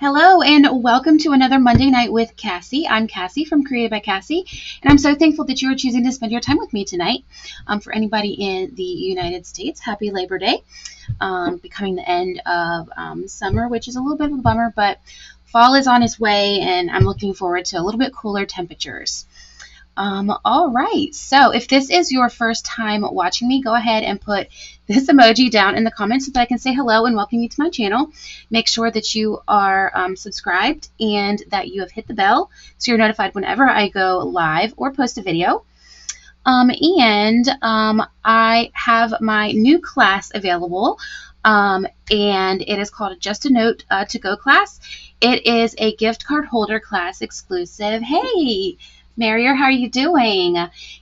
Hello and welcome to another Monday Night with Cassie. I'm Cassie from Created by Cassie, and I'm so thankful that you are choosing to spend your time with me tonight. For anybody in the United States, happy Labor Day. Becoming the end of summer, which is a little bit of a bummer, but fall is on its way, and I'm looking forward to a little bit cooler temperatures. All right, so if this is your first time watching me, go ahead and put this emoji down in the comments so that I can say hello and welcome you to my channel. Make sure that you are subscribed and that you have hit the bell so you're notified whenever I go live or post a video. I have my new class available, and it is called Just a Note to Go class. It is a gift card holder class exclusive. Hey! Marier, how are you doing?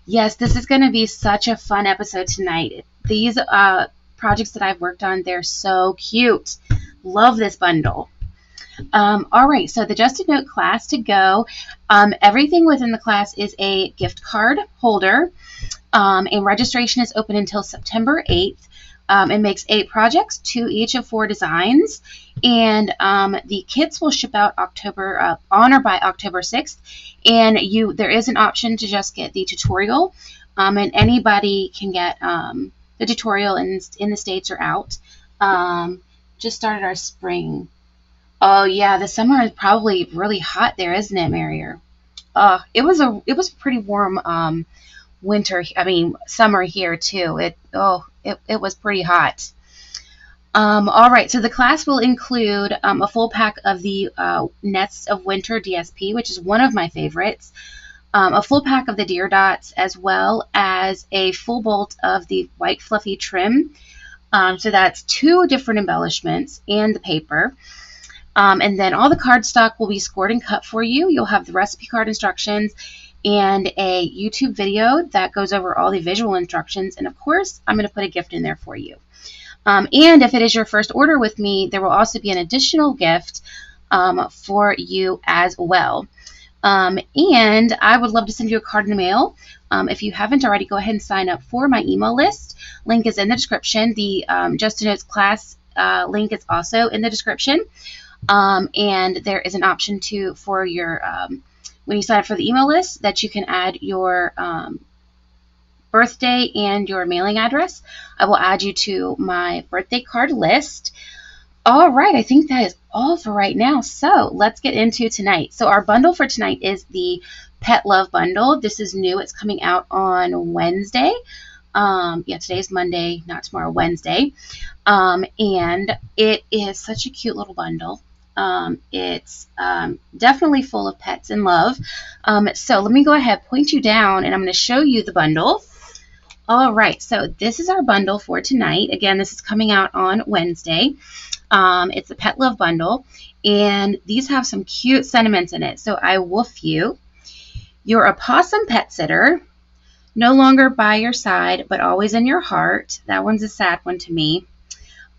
Yes, this is going to be such a fun episode tonight. These projects that I've worked on, they're so cute. Love this bundle. All right, so the Just a Note class to go. Everything within the class is a gift card holder, and registration is open until September 8th. It makes 8 projects, 2 each of 4 designs, and the kits will ship out on or by October 6th. And there is an option to just get the tutorial, and anybody can get the tutorial in the States or out. Just started our spring. Oh yeah, the summer is probably really hot there, isn't it, Marier? It was a pretty warm summer here too. It was pretty hot. All right, so the class will include a full pack of the Nests of Winter DSP, which is one of my favorites, a full pack of the deer dots, as well as a full bolt of the white fluffy trim. So that's 2 different embellishments and the paper. And then all the cardstock will be scored and cut for you. You'll have the recipe card instructions and a YouTube video that goes over all the visual instructions. And of course, I'm going to put a gift in there for you. And if it is your first order with me, there will also be an additional gift for you as well. And I would love to send you a card in the mail. If you haven't already, go ahead and sign up for my email list. Link is in the description. The Just a Notes class link is also in the description. And there is an option for your when you sign up for the email list that you can add your birthday and your mailing address. I will add you to my birthday card list. All right, I think that is all for right now. So let's get into tonight. So our bundle for tonight is the Pet Love Bundle. This is new. It's coming out on Wednesday. Today's Monday, not tomorrow, Wednesday. And it is such a cute little bundle. It's definitely full of pets and love. So let me go ahead, point you down, and I'm going to show you the bundle. All right, so this is our bundle for tonight. Again, this is coming out on Wednesday. It's a Pet Love Bundle, and these have some cute sentiments in it. So I woof you. You're a possum pet sitter, no longer by your side, but always in your heart. That one's a sad one to me.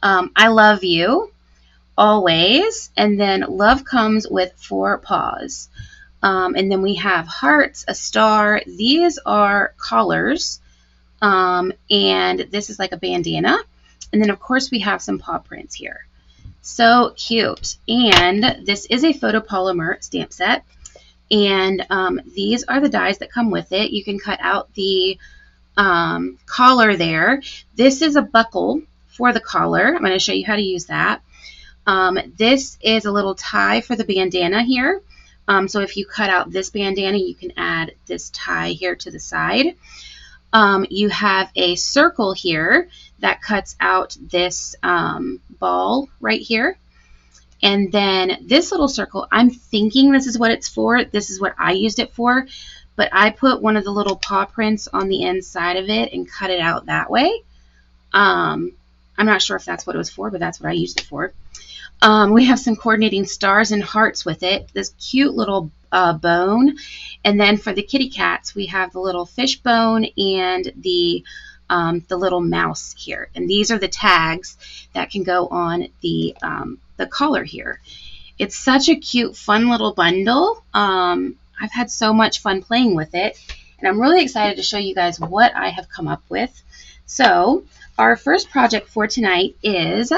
I love you, always. And then love comes with 4 paws. And then we have hearts, a star. These are collars. And this is like a bandana. And then, of course, we have some paw prints here. So cute. And this is a photopolymer stamp set. And these are the dies that come with it. You can cut out the collar there. This is a buckle for the collar. I'm going to show you how to use that. This is a little tie for the bandana here. So if you cut out this bandana, you can add this tie here to the side. You have a circle here that cuts out this ball right here. And then this little circle, I'm thinking this is what it's for. This is what I used it for. But I put one of the little paw prints on the inside of it and cut it out that way. I'm not sure if that's what it was for, but that's what I used it for. We have some coordinating stars and hearts with it. This cute little bone. And then for the kitty cats, we have the little fish bone and the little mouse here. And these are the tags that can go on the collar here. It's such a cute, fun little bundle. I've had so much fun playing with it. And I'm really excited to show you guys what I have come up with. So our first project for tonight is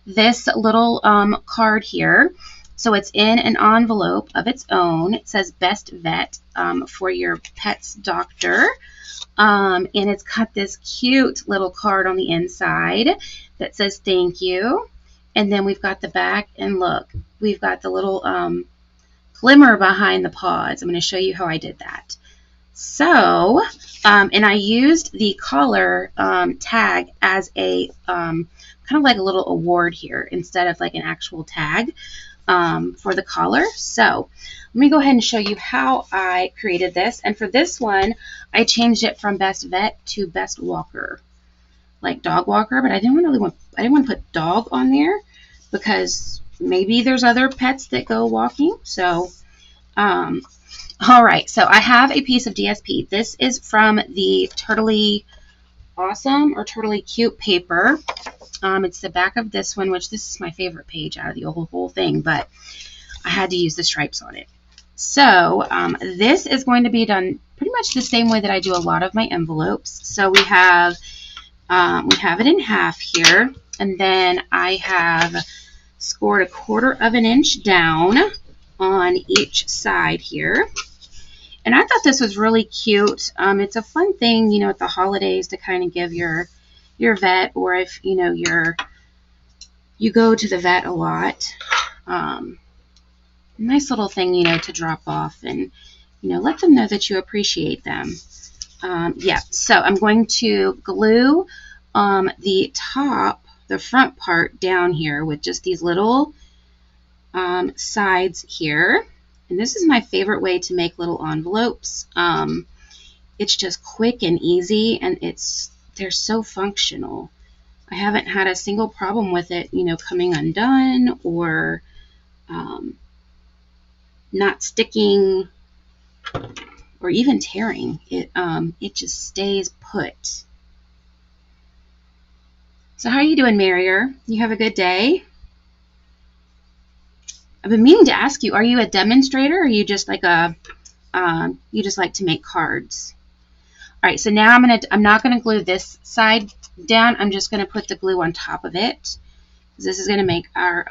this little card here. So it's in an envelope of its own. It says Best Vet for your pet's doctor. And it's got this cute little card on the inside that says thank you. And then we've got the back, and look, we've got the little glimmer behind the paws. I'm going to show you how I did that. So, and I used the collar tag as a kind of like a little award here instead of like an actual tag for the collar. So let me go ahead and show you how I created this. And for this one, I changed it from Best Vet to Best Walker, like dog walker. But I didn't want to put dog on there because maybe there's other pets that go walking. So, all right. So I have a piece of DSP. This is from the Turtly Awesome or Turtly Cute paper. It's the back of this one, which this is my favorite page out of the whole thing, but I had to use the stripes on it. So this is going to be done pretty much the same way that I do a lot of my envelopes. So we have it in half here, and then I have scored 1/4 of an inch down on each side here. And I thought this was really cute. It's a fun thing, you know, at the holidays to kind of give your vet, or if, you know, you go to the vet a lot. Nice little thing, you know, to drop off and, you know, let them know that you appreciate them. Yeah, so I'm going to glue the front part down here with just these little sides here. And this is my favorite way to make little envelopes. It's just quick and easy, and they're so functional. I haven't had a single problem with it, you know, coming undone or not sticking or even tearing. It just stays put. So how are you doing, Marrier? You have a good day? I've been meaning to ask you, are you a demonstrator, or are you just like you just like to make cards? All right, so now I'm not gonna glue this side down. I'm just gonna put the glue on top of it. This is gonna make our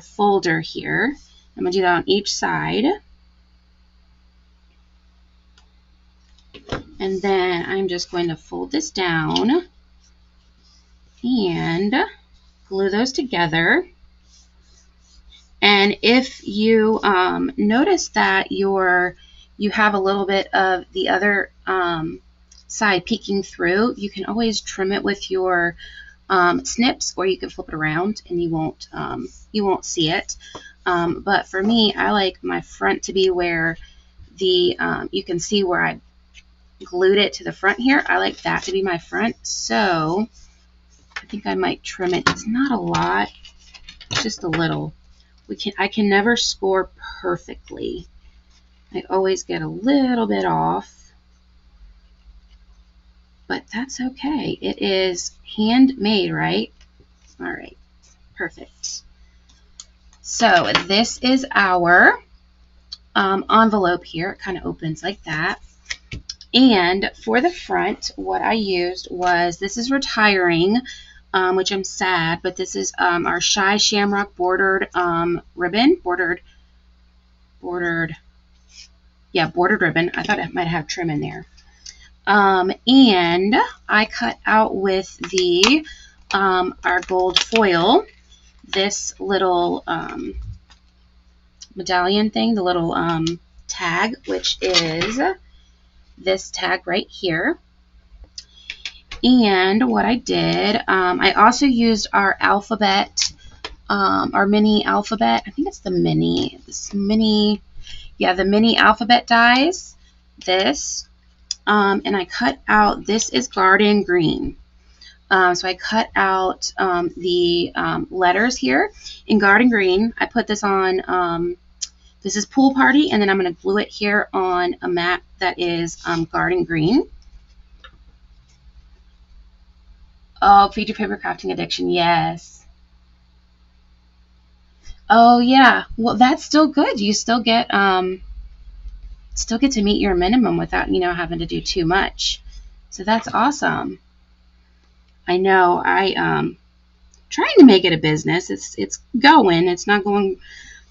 folder here. I'm gonna do that on each side. And then I'm just going to fold this down and glue those together. And if you notice that you have a little bit of the other side peeking through, you can always trim it with your snips, or you can flip it around and you won't see it. But for me, I like my front to be where you can see where I glued it to the front here. I like that to be my front. So I think I might trim it. It's not a lot, just a little. I can never score perfectly. I always get a little bit off, but that's okay. It is handmade, right? All right, perfect. So this is our envelope here. It kind of opens like that. And for the front, what I used was, this is Retiring, which I'm sad, but this is our Shy Shamrock bordered ribbon, bordered ribbon. I thought it might have trim in there. And I cut out with the our gold foil this little medallion thing, the little tag, which is this tag right here. And what I did, I also used our alphabet, our mini alphabet. I think it's the mini alphabet dies. This, and I cut out. This is Garden Green. So I cut out the letters here in Garden Green. I put this on. This is Pool Party, and then I'm going to glue it here on a mat that is Garden Green. Oh, feed your paper crafting addiction, yes. Oh yeah, well that's still good. You still get to meet your minimum without, you know, having to do too much. So that's awesome. I know trying to make it a business. It's going. It's not going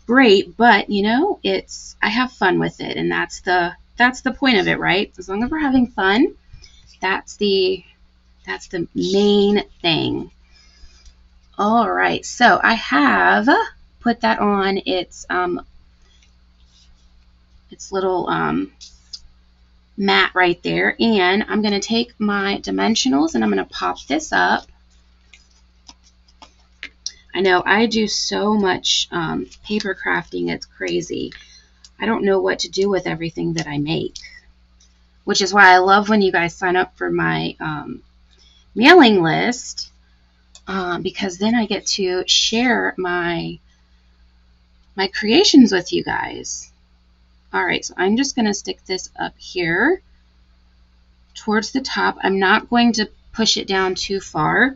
great, but you know, I have fun with it, and that's the point of it, right? As long as we're having fun, that's the main thing. All right, so I have put that on its little mat right there, and I'm going to take my dimensionals and I'm going to pop this up. I know I do so much paper crafting, it's crazy. I don't know what to do with everything that I make, which is why I love when you guys sign up for my mailing list, because then I get to share my creations with you guys. All right, so I'm just going to stick this up here towards the top. I'm not going to push it down too far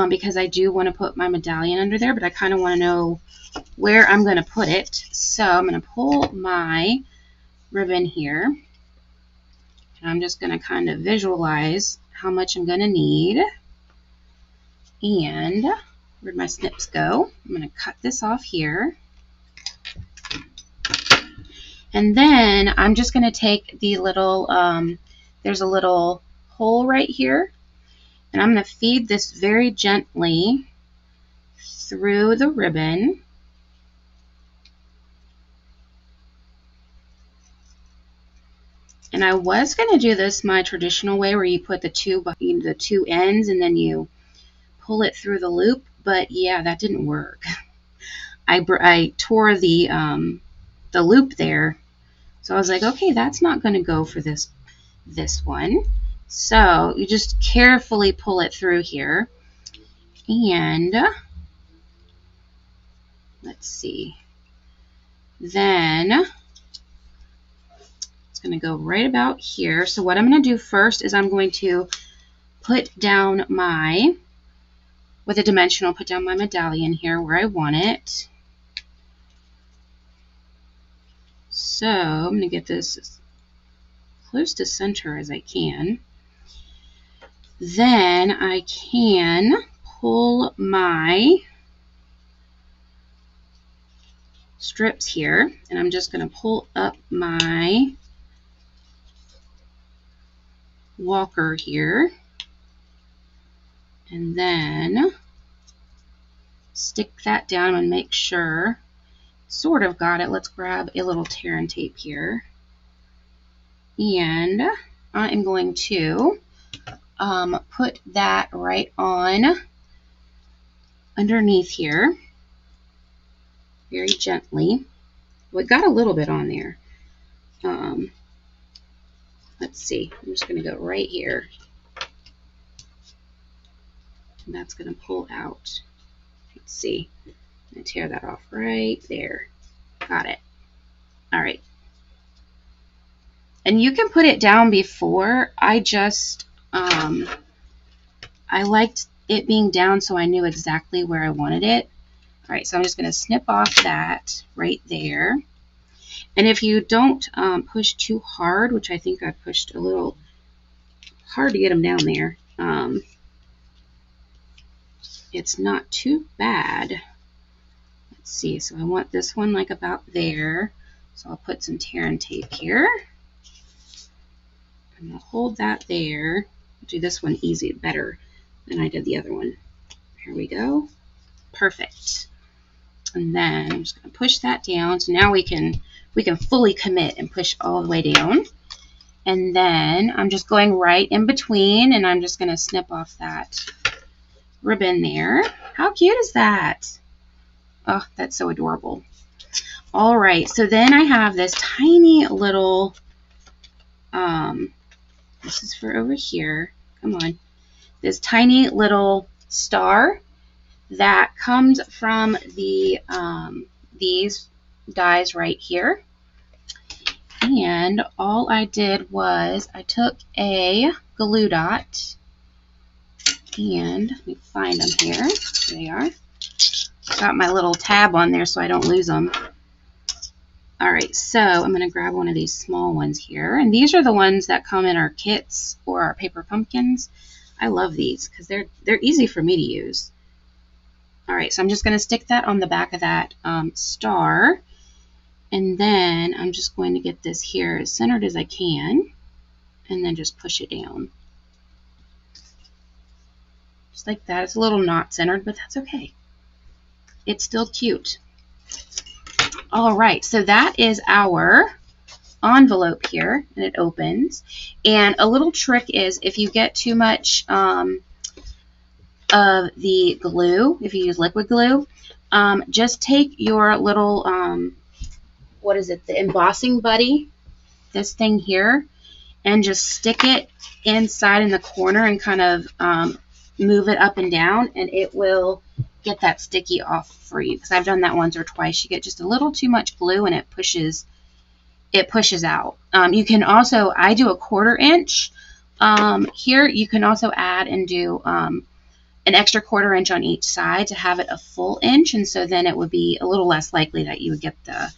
because I do want to put my medallion under there, but I kind of want to know where I'm going to put it. So I'm going to pull my ribbon here, and I'm just going to kind of visualize how much I'm going to need. And where'd my snips go? I'm going to cut this off here. And then I'm just going to take the little, there's a little hole right here, and I'm going to feed this very gently through the ribbon. And I was going to do this my traditional way, where you put the two ends and then you pull it through the loop, but yeah, that didn't work. I tore the loop there, so I was like, okay, that's not going to go for this one. So you just carefully pull it through here, and let's see, then it's going to go right about here. So what I'm going to do first is I'm going to put down with a dimensional, put down my medallion here where I want it. So I'm going to get this as close to center as I can. Then I can pull my strips here, and I'm just going to pull up my walker here, and then stick that down and make sure sort of got it. Let's grab a little tear and tape here, and I am going to put that right on underneath here very gently. Well, it got a little bit on there. Let's see, I'm just going to go right here, and that's going to pull out. Let's see, I'm going to tear that off right there. Got it. All right. And you can put it down before. I just, I liked it being down so I knew exactly where I wanted it. All right, so I'm just going to snip off that right there. And if you don't push too hard, which I think I pushed a little hard to get them down there, it's not too bad. Let's see, so I want this one like about there. So I'll put some tear and tape here. I'm going to hold that there. I'll do this one easy, better than I did the other one. Here we go. Perfect. And then I'm just going to push that down. So now we can fully commit and push all the way down. And then I'm just going right in between, and I'm just going to snip off that ribbon there. How cute is that? Oh, that's so adorable. All right, so then I have this tiny little, this is for over here. Come on. This tiny little star that comes from the these dies right here. And all I did was I took a glue dot, and let me find them here. There they are. Got my little tab on there so I don't lose them. All right, so I'm going to grab one of these small ones here, and these are the ones that come in our kits or our paper pumpkins. I love these because they're easy for me to use. All right, so I'm just going to stick that on the back of that star. And then I'm just going to get this here as centered as I can. And then just push it down. Just like that. It's a little not centered, but that's okay. It's still cute. All right, so that is our envelope here, and it opens. And a little trick is if you get too much of the glue, if you use liquid glue, just take your little, what is it, the embossing buddy, this thing here, and just stick it inside in the corner and kind of move it up and down, and it will get that sticky off for you. Because I've done that once or twice. You get just a little too much glue and it pushes out. You can also, I do a 1/4 inch. Here you can also add and do an extra 1/4 inch on each side to have it a full inch, and so then it would be a little less likely that you would get the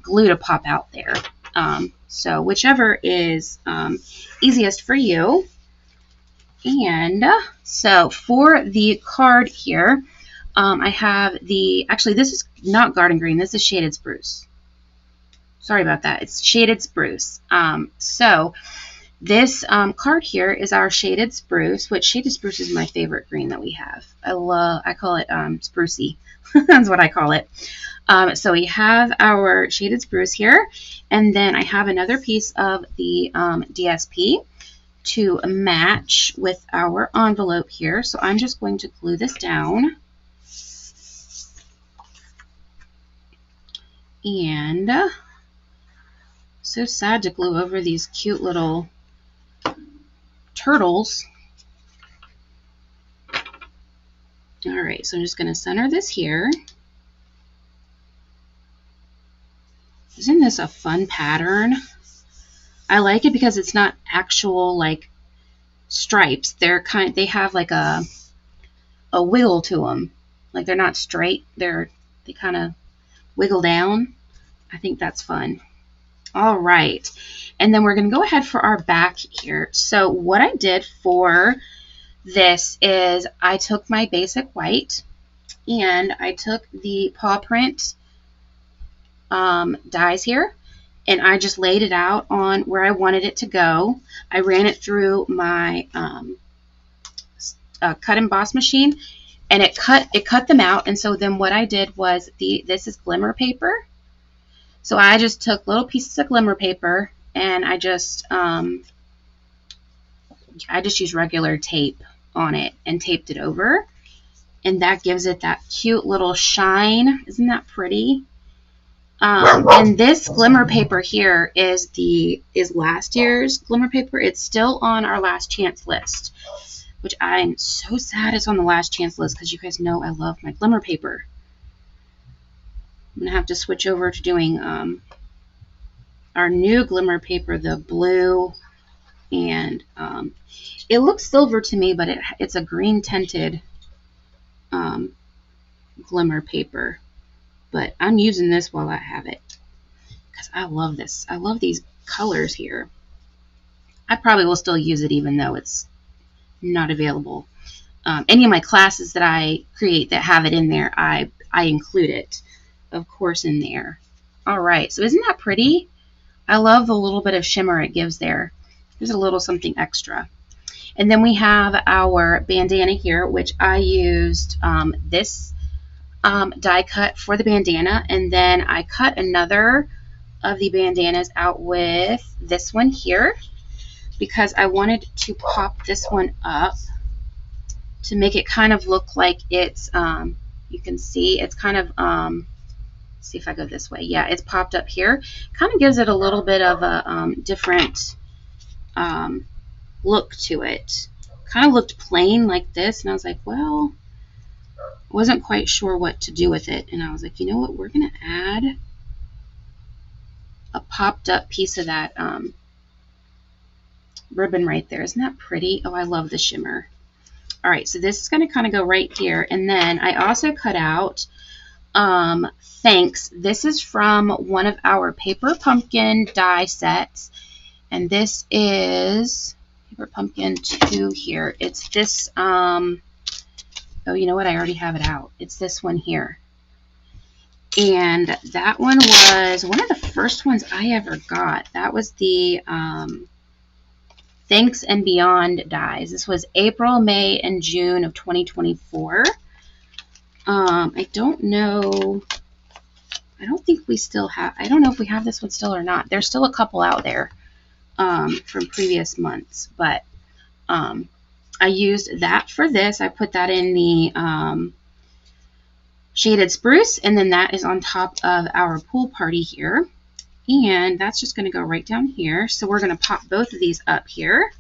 glue to pop out there. So whichever is easiest for you. And so for the card here, I have actually this is not garden green, this is shaded spruce. Sorry about that, it's shaded spruce. So this card here is our shaded spruce, which shaded spruce is my favorite green that we have. I call it sprucey. That's what I call it. So we have our shaded spruce here, and then I have another piece of the DSP to match with our envelope here. So I'm just going to glue this down. And so sad to glue over these cute little turtles. All right, so I'm just going to center this here. Isn't this a fun pattern? I like it because it's not actual like stripes. They have like a wiggle to them. Like they're not straight. They kind of wiggle down. I think that's fun. All right, and then we're going to go ahead for our back here. So what I did for this is I took my basic white and I took the paw print dies here, and I just laid it out on where I wanted it to go. I ran it through my cut emboss machine, and it cut them out. And so then what I did was this is glimmer paper. So I just took little pieces of glimmer paper, and I just used regular tape on it and taped it over, and that gives it that cute little shine. Isn't that pretty? And this glimmer paper here is last year's glimmer paper. It's still on our last chance list, which I'm so sad it's on the last chance list because you guys know I love my glimmer paper. I'm going to have to switch over to doing our new glimmer paper, the blue, and it looks silver to me, but it's a green tinted glimmer paper. But I'm using this while I have it because I love this. I love these colors here. I probably will still use it even though it's not available. Any of my classes that I create that have it in there, I include it, of course, in there. All right, so isn't that pretty? I love the little bit of shimmer it gives there. There's a little something extra. And then we have our bandana here, which I used this die cut for the bandana, and then I cut another of the bandanas out with this one here because I wanted to pop this one up to make it kind of look like it's you can see it's kind of see if I go this way. Yeah, it's popped up here. Kind of gives it a little bit of a different look to it. Kind of looked plain like this, and I was like, well, wasn't quite sure what to do with it, and I was like, you know what, we're gonna add a popped up piece of that ribbon right there. Isn't that pretty? Oh, I love the shimmer. All right, so this is going to kind of go right here, and then I also cut out Thanks. This is from one of our paper pumpkin die sets, and this is paper pumpkin 2 here. It's this Oh, you know what? I already have it out. It's this one here. And that one was one of the first ones I ever got. That was the Thanks and Beyond dies. This was April, May, and June of 2024. I don't know. I don't think we still have. I don't know if we have this one still or not. There's still a couple out there from previous months, but I used that for this. I put that in the shaded spruce, and then that is on top of our pool party here. And that's just going to go right down here. So we're going to pop both of these up here.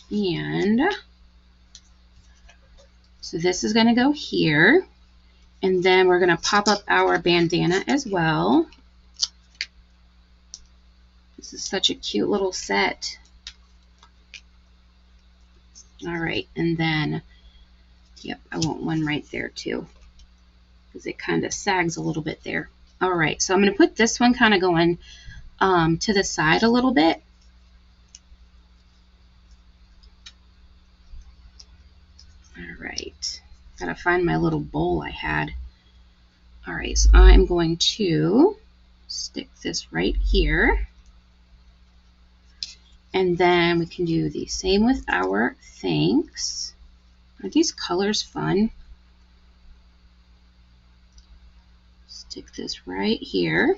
And so this is going to go here. And then we're going to pop up our bandana as well. This is such a cute little set. All right, and then, yep, I want one right there too, because it kind of sags a little bit there. All right, so I'm going to put this one kind of going to the side a little bit. All right, gotta find my little bowl I had. All right, so I'm going to stick this right here. And then we can do the same with our thanks. Are these colors fun? Stick this right here.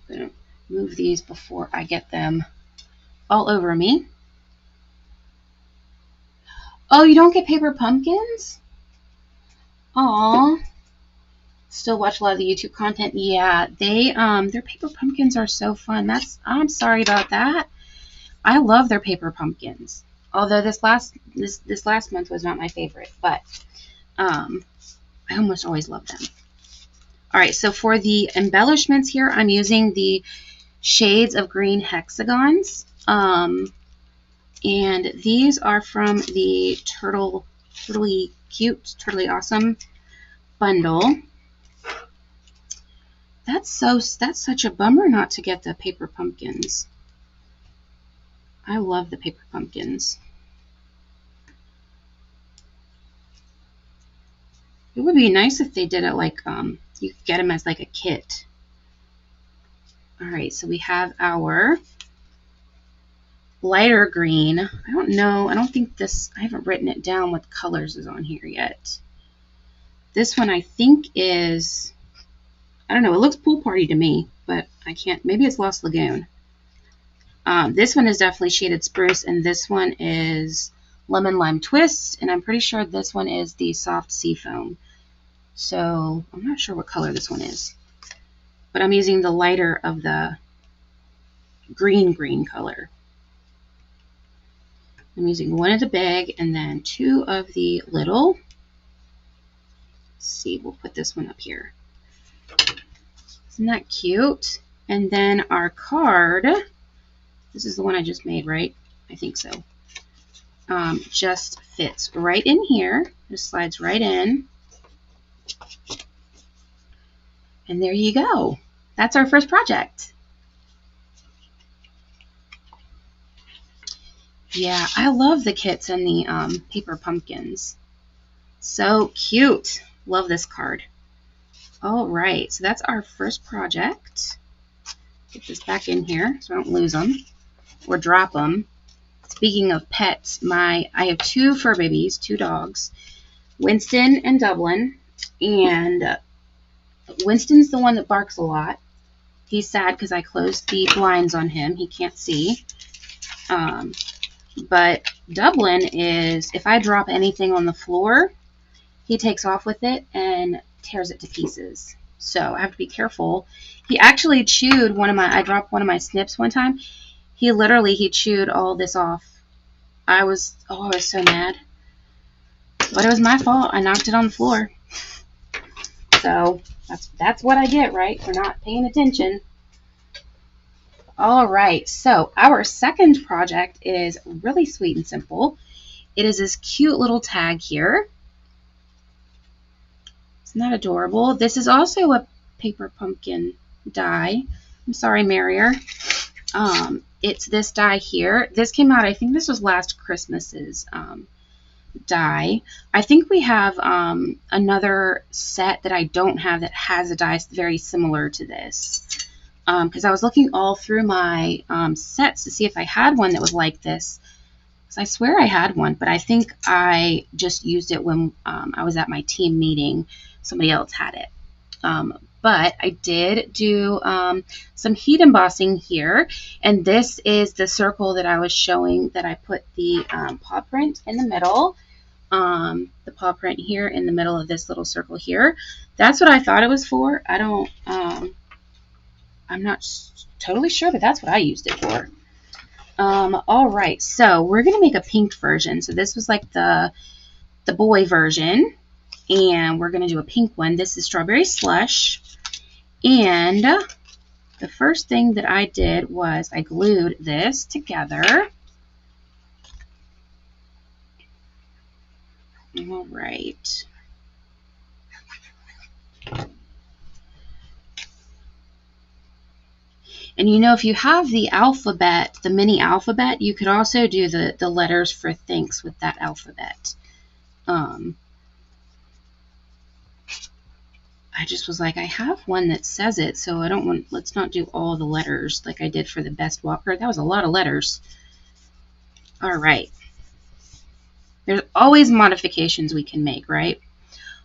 I'm going to move these before I get them all over me. Oh, you don't get paper pumpkins? Aw. Still watch a lot of the YouTube content. Yeah, their paper pumpkins are so fun. I'm sorry about that. I love their paper pumpkins. Although this last month was not my favorite, but I almost always love them. All right, so for the embellishments here, I'm using the shades of green hexagons. And these are from the Turtly Cute, Turtly Awesome bundle. That's such a bummer not to get the paper pumpkins. I love the paper pumpkins. It would be nice if they did it like you could get them as like a kit. All right, so we have our lighter green. I don't know. I don't think this. I haven't written it down what colors is on here yet. This one I think is. I don't know. It looks pool party to me, but I can't. Maybe it's Lost Lagoon. This one is definitely shaded spruce, and this one is lemon lime twist, and I'm pretty sure this one is the soft sea foam. So I'm not sure what color this one is, but I'm using the lighter of the green color. I'm using one of the big and then two of the little. Let's see, we'll put this one up here. Isn't that cute? And then our card, this is the one I just made, right? I think so. Just fits right in here. Just slides right in. And there you go. That's our first project. Yeah, I love the kits and the paper pumpkins. So cute. Love this card. All right, so that's our first project. Get this back in here so I don't lose them or drop them. Speaking of pets, I have two fur babies, two dogs, Winston and Dublin. And Winston's the one that barks a lot. He's sad because I closed the blinds on him. He can't see. But Dublin is, if I drop anything on the floor, he takes off with it and tears it to pieces. So I have to be careful. He actually chewed I dropped one of my snips one time. He chewed all this off. I was so mad. But it was my fault. I knocked it on the floor. So that's what I get, right? For not paying attention. All right, so our second project is really sweet and simple. It is this cute little tag here. Isn't that adorable? This is also a paper pumpkin die. I'm sorry, Marrier. it's this die here. This came out, I think this was last Christmas's die. I think we have another set that I don't have that has a die very similar to this. Because I was looking all through my sets to see if I had one that was like this. Because I swear I had one, but I think I just used it when I was at my team meeting. Somebody else had it. But I did do some heat embossing here, and this is the circle that I was showing that I put the paw print in the middle. The paw print here in the middle of this little circle here. That's what I thought it was for. I'm not totally sure, but that's what I used it for. All right, so we're gonna make a pink version. So this was like the boy version, and we're gonna do a pink one. This is Strawberry Slush. And the first thing that I did was I glued this together. All right. And you know, if you have the alphabet, the mini alphabet, you could also do the letters for thanks with that alphabet. I just was like, I have one that says it, so I don't want, let's not do all the letters like I did for the best walker. That was a lot of letters. All right. There's always modifications we can make, right?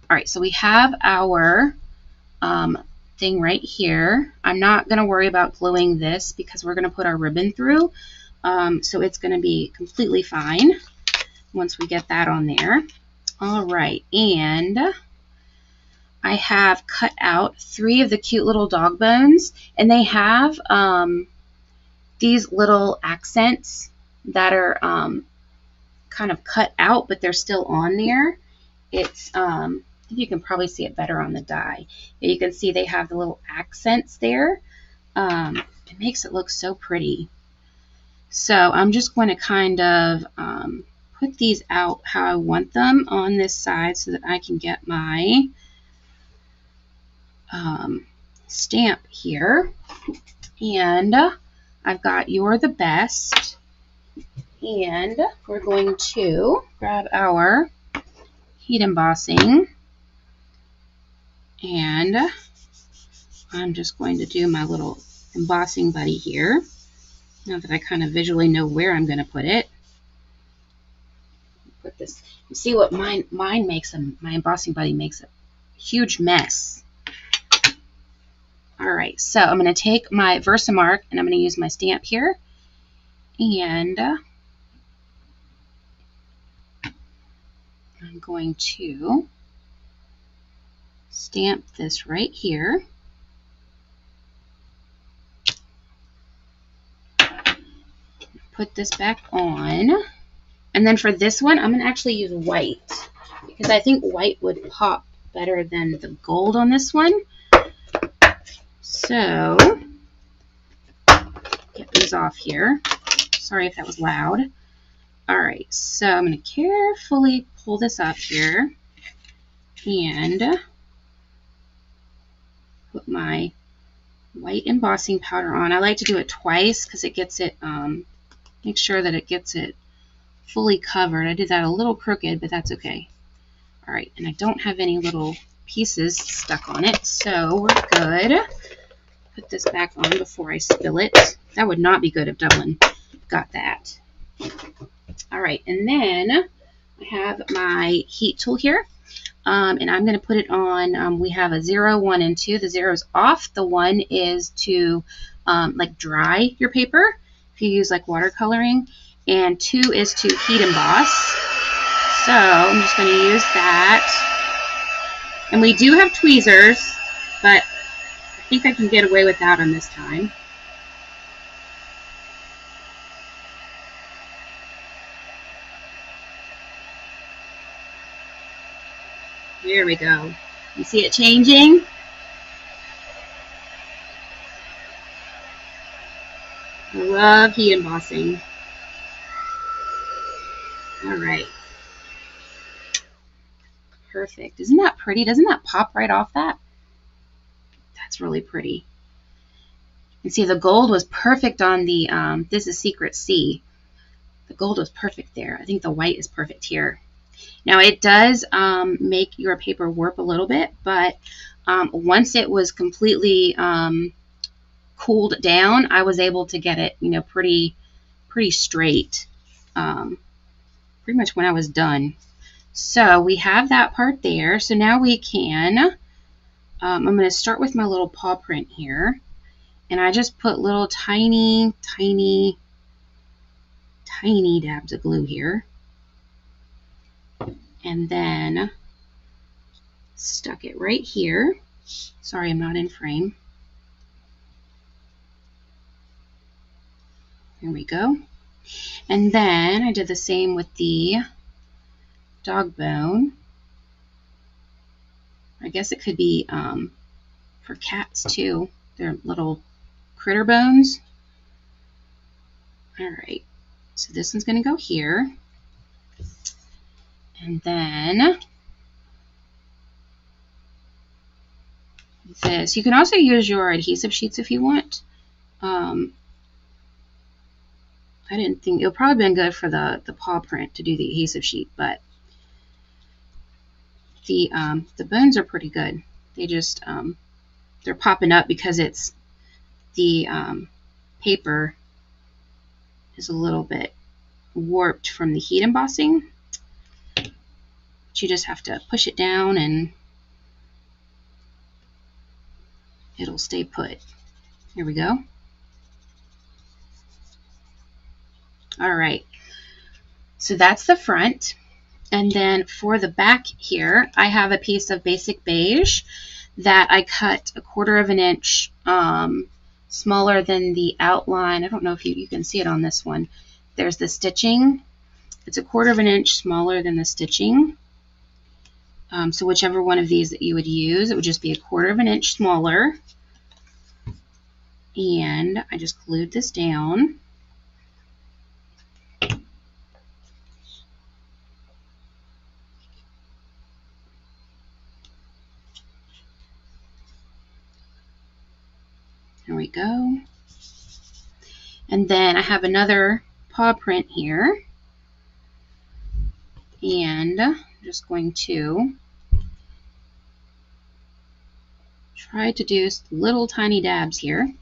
All right, so we have our thing right here. I'm not going to worry about gluing this because we're going to put our ribbon through. So it's going to be completely fine once we get that on there. All right, and I have cut out 3 of the cute little dog bones, and they have these little accents that are kind of cut out, but they're still on there. It's I think you can probably see it better on the die. You can see they have the little accents there. It makes it look so pretty. So I'm just going to kind of put these out how I want them on this side so that I can get my stamp here. And I've got You're the Best. And we're going to grab our heat embossing. And I'm just going to do my little embossing buddy here. Now that I kind of visually know where I'm going to put it. Put this. You see what mine makes my embossing buddy makes a huge mess. All right, so I'm going to take my Versamark and I'm going to use my stamp here. And I'm going to stamp this right here. Put this back on. And then for this one, I'm going to actually use white because I think white would pop better than the gold on this one. So, get these off here. Sorry if that was loud. All right, so I'm going to carefully pull this up here and put my white embossing powder on. I like to do it twice because it gets it, make sure that it gets it fully covered. I did that a little crooked, but that's okay. All right, and I don't have any little pieces stuck on it, so we're good. Put this back on before I spill it. That would not be good if Dublin got that. All right, and then I have my heat tool here, and I'm going to put it on. We have a 0, 1, and 2. The 0 is off. The 1 is to like dry your paper if you use like watercoloring, and 2 is to heat emboss. So I'm just going to use that. And we do have tweezers, but I think I can get away without them this time. There we go. You see it changing? I love heat embossing. All right. Perfect. Isn't that pretty? Doesn't that pop right off that? That's really pretty. And see, the gold was perfect on the, this is Secret C. The gold was perfect there. I think the white is perfect here. Now it does make your paper warp a little bit, but once it was completely cooled down, I was able to get it, you know, pretty straight, pretty much when I was done. So we have that part there. So now we can, I'm going to start with my little paw print here. And I just put little tiny dabs of glue here. And then stuck it right here. Sorry, I'm not in frame. There we go. And then I did the same with the dog bone. I guess it could be for cats too. They're little critter bones. All right, so this one's going to go here. And then this. You can also use your adhesive sheets if you want. I didn't think it'll probably been good for the paw print to do the adhesive sheet, but the bones are pretty good. They just they're popping up because it's the paper is a little bit warped from the heat embossing. But you just have to push it down and it'll stay put. Here we go. All right, so that's the front. And then for the back here, I have a piece of basic beige that I cut 1/4 of an inch smaller than the outline. I don't know if you can see it on this one. There's the stitching. It's 1/4 of an inch smaller than the stitching. So whichever one of these that you would use, it would just be 1/4 of an inch smaller. And I just glued this down. There we go. And then I have another paw print here. And I'm just going to try to do little tiny dabs here.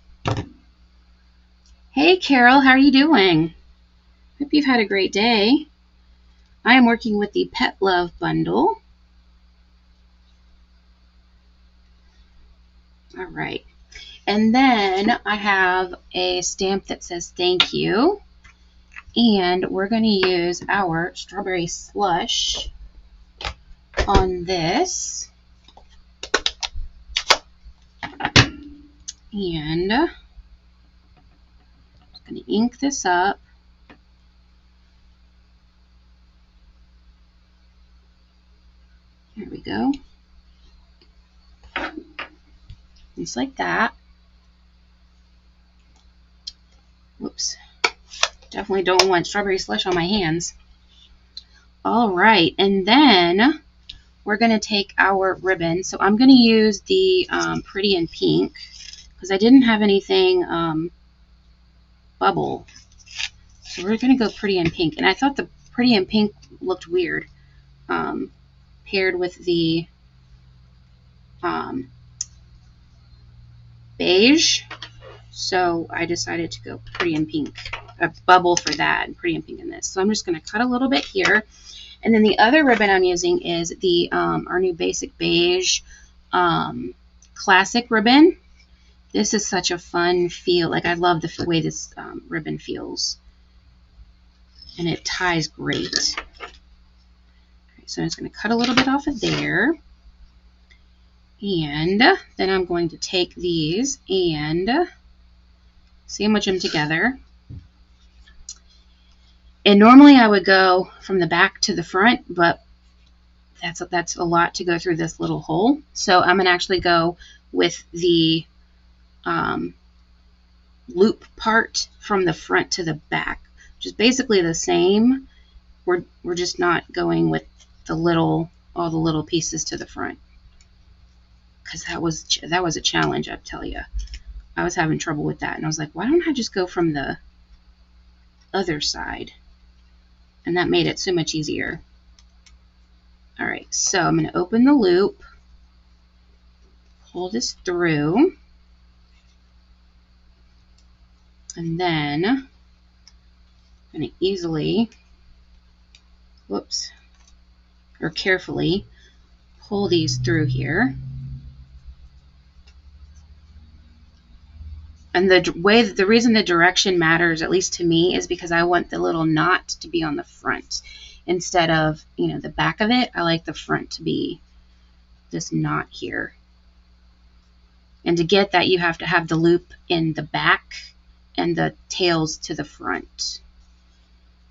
Hey Carol, how are you doing? Hope you've had a great day. I am working with the Pet Love bundle. All right. And then I have a stamp that says thank you. And we're going to use our strawberry slush on this. And I'm just going to ink this up. There we go. Just like that. Whoops. Definitely don't want strawberry slush on my hands. All right, and then we're going to take our ribbon. So I'm going to use the Pretty in Pink because I didn't have anything bubble. So we're going to go Pretty in Pink. And I thought the Pretty in Pink looked weird paired with the beige. So I decided to go Pretty in Pink, a bubble for that, and Pretty in Pink in this. So I'm just going to cut a little bit here. And then the other ribbon I'm using is the our new Basic Beige Classic ribbon. This is such a fun feel. Like, I love the way this ribbon feels. And it ties great. Okay, so I'm just going to cut a little bit off of there. And then I'm going to take these and sandwich them together. And normally I would go from the back to the front, but that's a lot to go through this little hole. So I'm going to actually go with the loop part from the front to the back, which is basically the same. We're just not going with all the little pieces to the front, because that was a challenge, I tell you. I was having trouble with that. And I was like, why don't I just go from the other side? And that made it so much easier. All right, so I'm going to open the loop, pull this through, and then I'm going to easily, whoops, or carefully pull these through here. And the reason the direction matters, at least to me, is because I want the little knot to be on the front instead of, the back of it. I like the front to be this knot here. And to get that, you have to have the loop in the back and the tails to the front.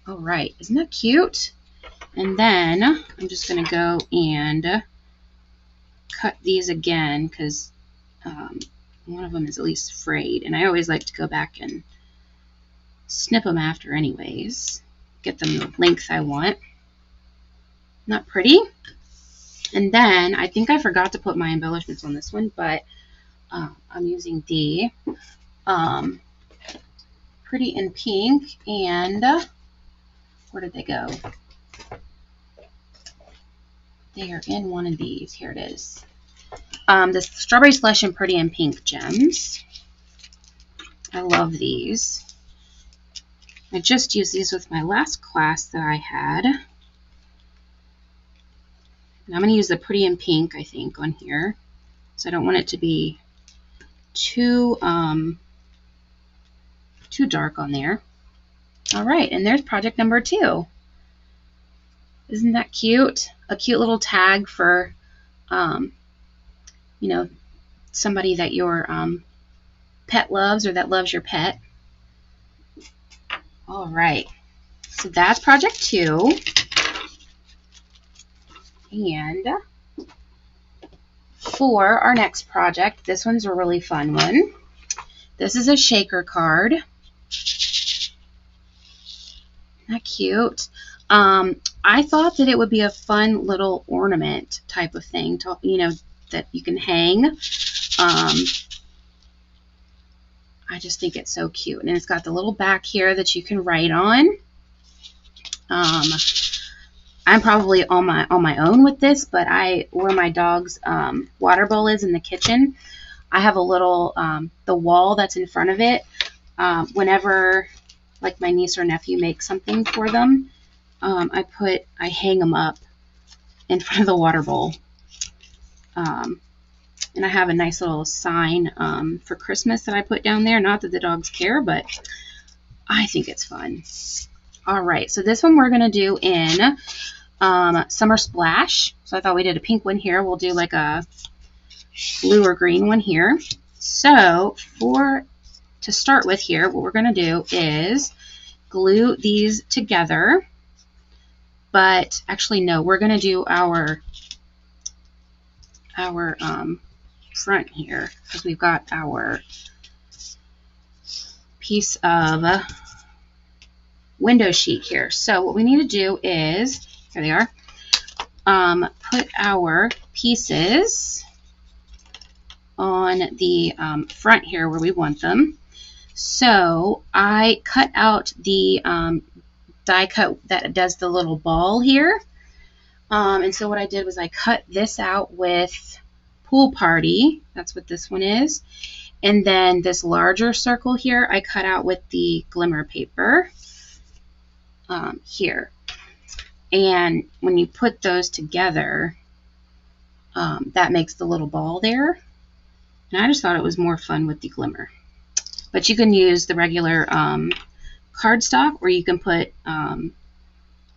All right, isn't that cute? And then I'm just going to go and cut these again because one of them is at least frayed, and I always like to go back and snip them after anyways, get them the length I want. Not pretty? And then I think I forgot to put my embellishments on this one, but I'm using the Pretty in Pink, and where did they go? They are in one of these. Here it is. The Strawberry Slush and Pretty in Pink gems. I love these. I just used these with my last class that I had. And I'm going to use the Pretty in Pink, I think, on here. So I don't want it to be too dark on there. All right, and there's project number 2. Isn't that cute? A cute little tag for, somebody that your pet loves or that loves your pet. All right, so that's project 2. And for our next project, this one's a really fun one. This is a shaker card. Isn't that cute? I thought that it would be a fun little ornament type of thing, that you can hang. I just think it's so cute. And it's got the little back here that you can write on. I'm probably on my own with this, but where my dog's water bowl is in the kitchen, I have a little, the wall that's in front of it, whenever like my niece or nephew makes something for them, I hang them up in front of the water bowl. And I have a nice little sign for Christmas that I put down there. Not that the dogs care, but I think it's fun. All right, so this one we're going to do in Summer Splash. So I thought we did a pink one here. We'll do like a blue or green one here. So to start with here, what we're going to do is glue these together. But actually, no, we're going to do our front here because we've got our piece of window sheet here. So what we need to do is, here they are, put our pieces on the front here where we want them. So I cut out the die cut that does the little ball here. And so what I did was I cut this out with Pool Party. That's what this one is. And then this larger circle here I cut out with the glimmer paper here. And when you put those together, that makes the little ball there. And I just thought it was more fun with the glimmer. But you can use the regular cardstock, or you can put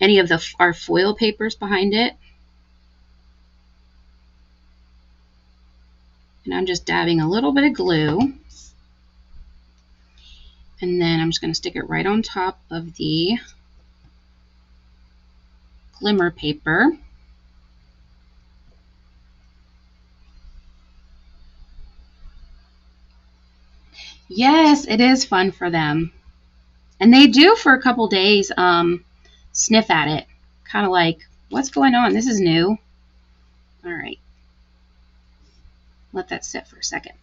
any of our foil papers behind it. And I'm just dabbing a little bit of glue. And then I'm just going to stick it right on top of the glimmer paper. Yes, it is fun for them. And they do for a couple days sniff at it. Kind of like, what's going on? This is new. All right. Let that sit for a second.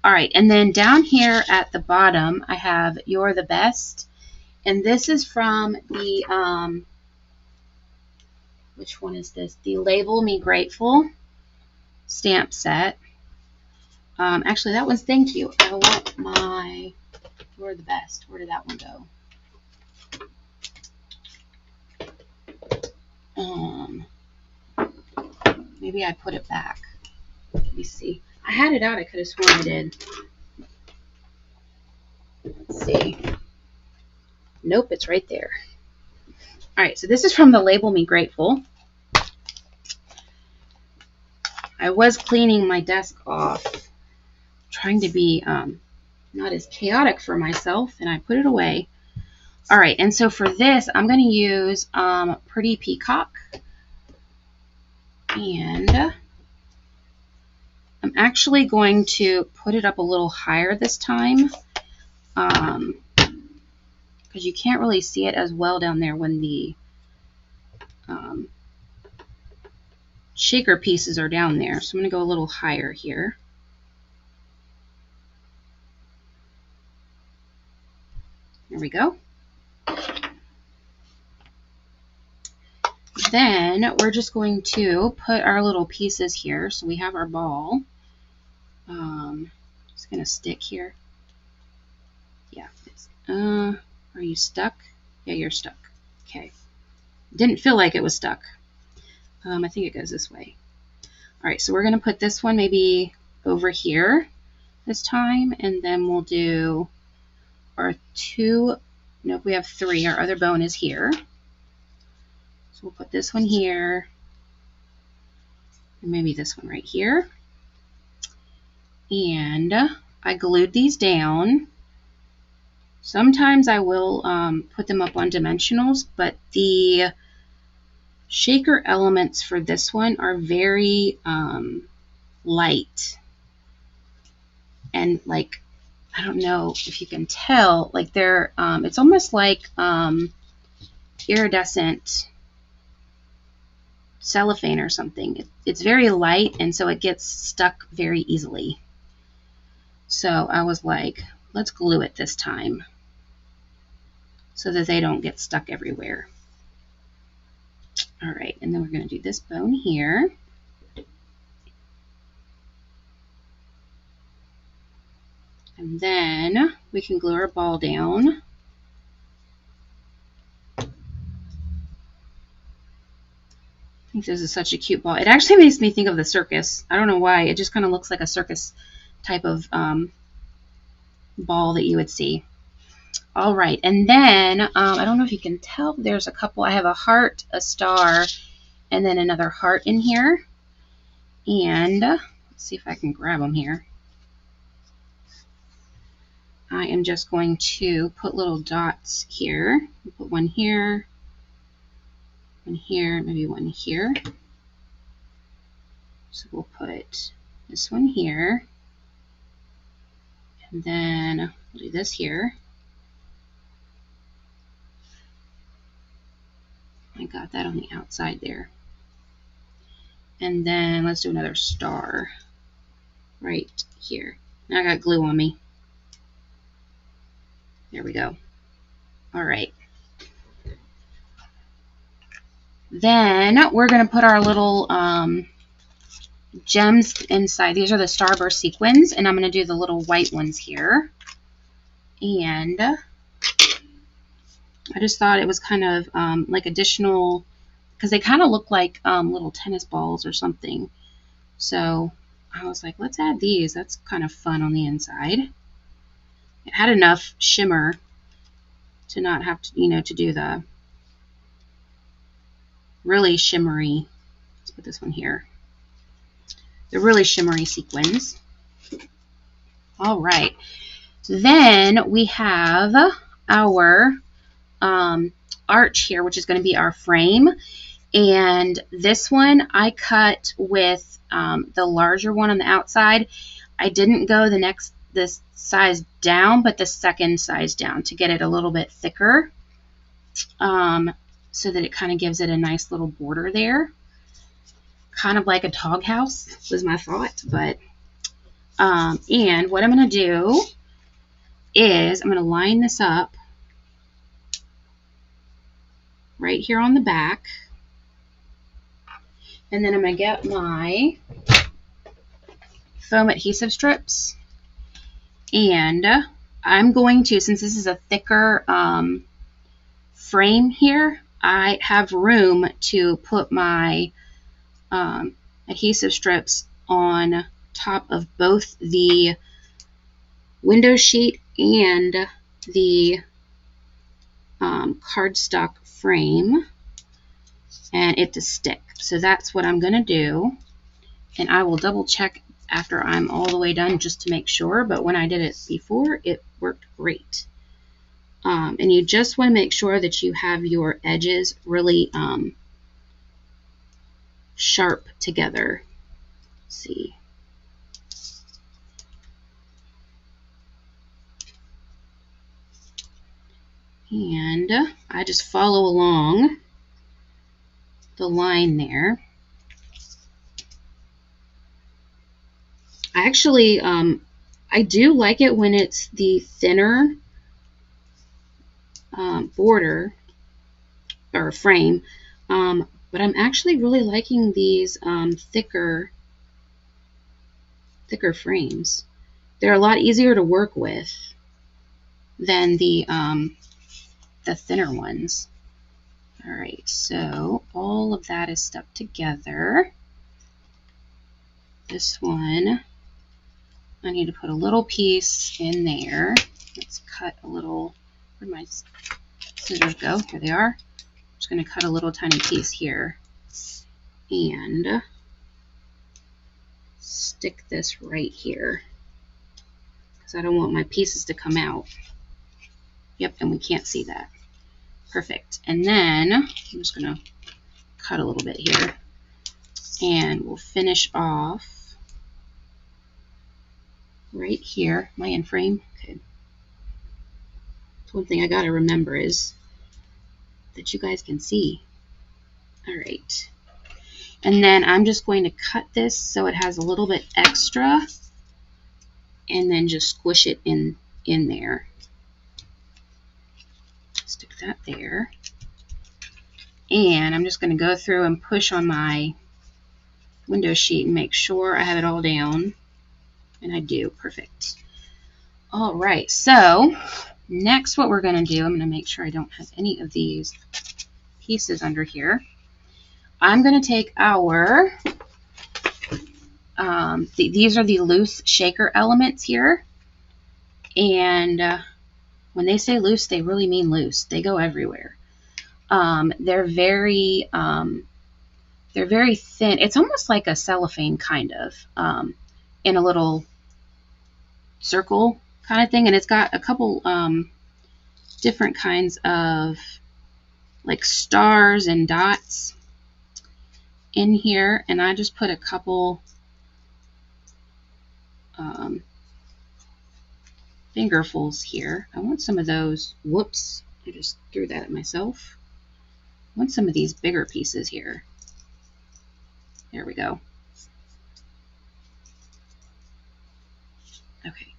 All right, and then down here at the bottom, I have You're the Best. And this is from the, which one is this? The Label Me Grateful stamp set. Actually, that one's Thank You. I want my You're the Best. Where did that one go? Maybe I put it back. Let me see. I had it out. I could have sworn I did. Let's see. Nope, it's right there. All right, so this is from the Label Me Grateful. I was cleaning my desk off, trying to be not as chaotic for myself, and I put it away. All right, and so for this, I'm going to use Pretty Peacock. And I'm actually going to put it up a little higher this time, because you can't really see it as well down there when the shaker pieces are down there. So I'm going to go a little higher here. There we go. Then we're just going to put our little pieces here. So we have our ball. It's going to stick here. Yeah. Are you stuck? Yeah, you're stuck. Okay. Didn't feel like it was stuck. I think it goes this way. All right, so we're going to put this one maybe over here this time, and then we'll do our two. Nope, we have three. Our other bone is here. So we'll put this one here, and maybe this one right here. And I glued these down. Sometimes I will put them up on dimensionals, but the shaker elements for this one are very light. And like, I don't know if you can tell, like they're, it's almost like iridescent cellophane or something. It's very light, and so it gets stuck very easily. So I was like, let's glue it this time so that they don't get stuck everywhere. All right, and then we're going to do this bone here. And then we can glue our ball down. I think this is such a cute ball. It actually makes me think of the circus. I don't know why. It just kind of looks like a circus type of ball that you would see. All right, and then I don't know if you can tell, there's a couple. I have a heart, a star, and then another heart in here. And let's see if I can grab them here. I am just going to put little dots here. Put one here, maybe one here. So we'll put this one here. And then we'll do this here. I got that on the outside there. And then let's do another star right here. Now I got glue on me. There we go. All right. Then we're going to put our little gems inside. These are the starburst sequins, and I'm going to do the little white ones here. And I just thought it was kind of like additional, because they kind of look like little tennis balls or something. So I was like, let's add these. That's kind of fun on the inside. It had enough shimmer to not have to, you know, to do the really shimmery. Let's put this one here. The really shimmery sequins. All right. So then we have our arch here, which is going to be our frame. And this one I cut with the larger one on the outside. I didn't go this size down, but the second size down to get it a little bit thicker, so that it kind of gives it a nice little border there. Kind of like a doghouse was my thought, but And what I'm going to do is I'm going to line this up right here on the back. And then I'm going to get my foam adhesive strips. And I'm going to, since this is a thicker frame here, I have room to put my adhesive strips on top of both the window sheet and the cardstock frame, and it to stick. So that's what I'm going to do, and I will double check after I'm all the way done just to make sure, but when I did it before, it worked great. And you just want to make sure that you have your edges really sharp together. Let's see. And I just follow along the line there. I actually, I do like it when it's the thinner border or frame, but I'm actually really liking these thicker frames. They're a lot easier to work with than the thinner ones. All right, so all of that is stuck together. This one, I need to put a little piece in there. Let's cut a little. Where'd my scissors go? Here they are. I'm just going to cut a little tiny piece here and stick this right here because I don't want my pieces to come out. Yep, and we can't see that. Perfect. And then I'm just going to cut a little bit here and we'll finish off right here. Am I in frame? Okay. One thing I got to remember is that you guys can see. All right. And then I'm just going to cut this so it has a little bit extra and then just squish it in there. Stick that there. And I'm just going to go through and push on my window sheet and make sure I have it all down. And I do. Perfect. All right. So next what we're going to do, I'm going to make sure I don't have any of these pieces under here. I'm going to take our, these are the loose shaker elements here. And when they say loose, they really mean loose. They go everywhere. They're very thin. It's almost like a cellophane kind of, in a little circle kind of thing. And it's got a couple different kinds of like stars and dots in here, and I just put a couple fingerfuls here. I want some of those. Whoops, I just threw that at myself. I want some of these bigger pieces here. There we go. Okay,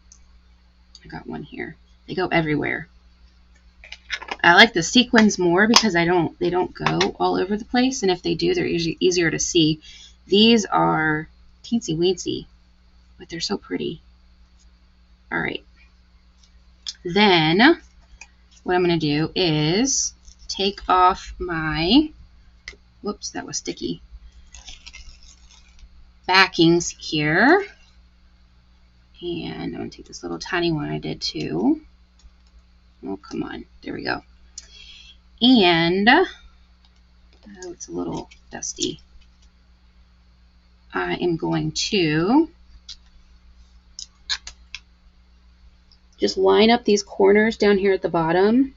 I got one here. They go everywhere. I like the sequins more because they don't go all over the place, and if they do, they're usually easier to see. These are teensy weensy, but they're so pretty. All right. Then what I'm going to do is take off my, whoops, that was sticky, backings here. And I'm going to take this little tiny one I did too. Oh, come on. There we go. And, oh, it's a little dusty. I am going to just line up these corners down here at the bottom.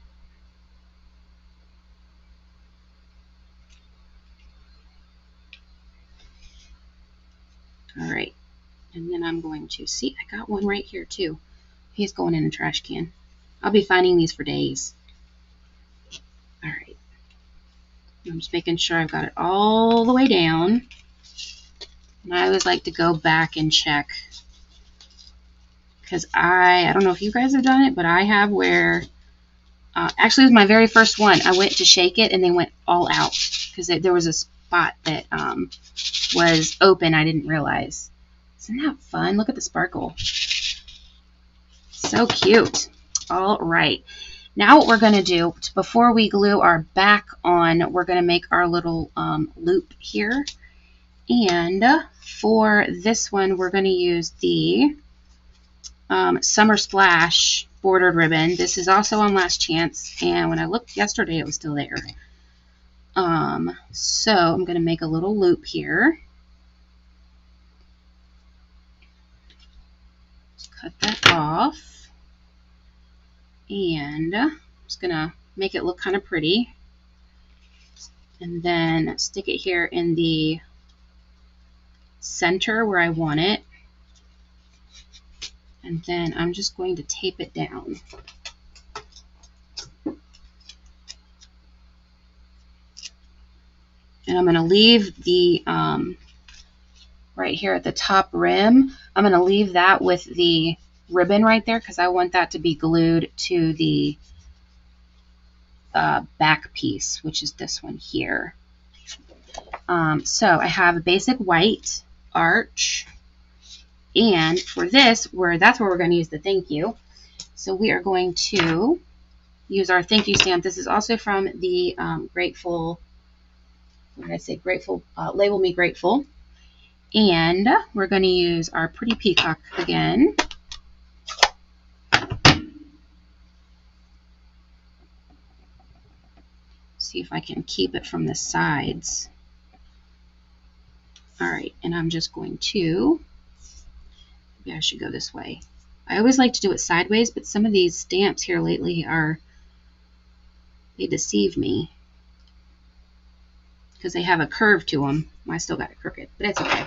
All right. And then I'm going to see, I got one right here too. He's going in a trash can. I'll be finding these for days. All right. I'm just making sure I've got it all the way down. And I always like to go back and check because I don't know if you guys have done it, but I have where, actually it was my very first one. I went to shake it and they went all out because there was a spot that was open. I didn't realize. Isn't that fun? Look at the sparkle. So cute. All right. Now what we're going to do, before we glue our back on, we're going to make our little loop here. And for this one, we're going to use the Summer Splash bordered ribbon. This is also on Last Chance, and when I looked yesterday, it was still there. So I'm going to make a little loop here. Just cut that off, and I'm just going to make it look kind of pretty, and then stick it here in the center where I want it. And then I'm just going to tape it down. And I'm going to leave the, right here at the top rim, I'm going to leave that with the ribbon right there because I want that to be glued to the back piece, which is this one here. So I have a basic white arch. And for this, that's where we're going to use the thank you. So we are going to use our thank you stamp. This is also from the Grateful, what did I say? Grateful, Label Me Grateful. And we're going to use our pretty peacock again. See if I can keep it from the sides. All right, and I'm just going to, maybe I should go this way. I always like to do it sideways, but some of these stamps here lately they deceive me because they have a curve to them. I still got it crooked, but it's okay.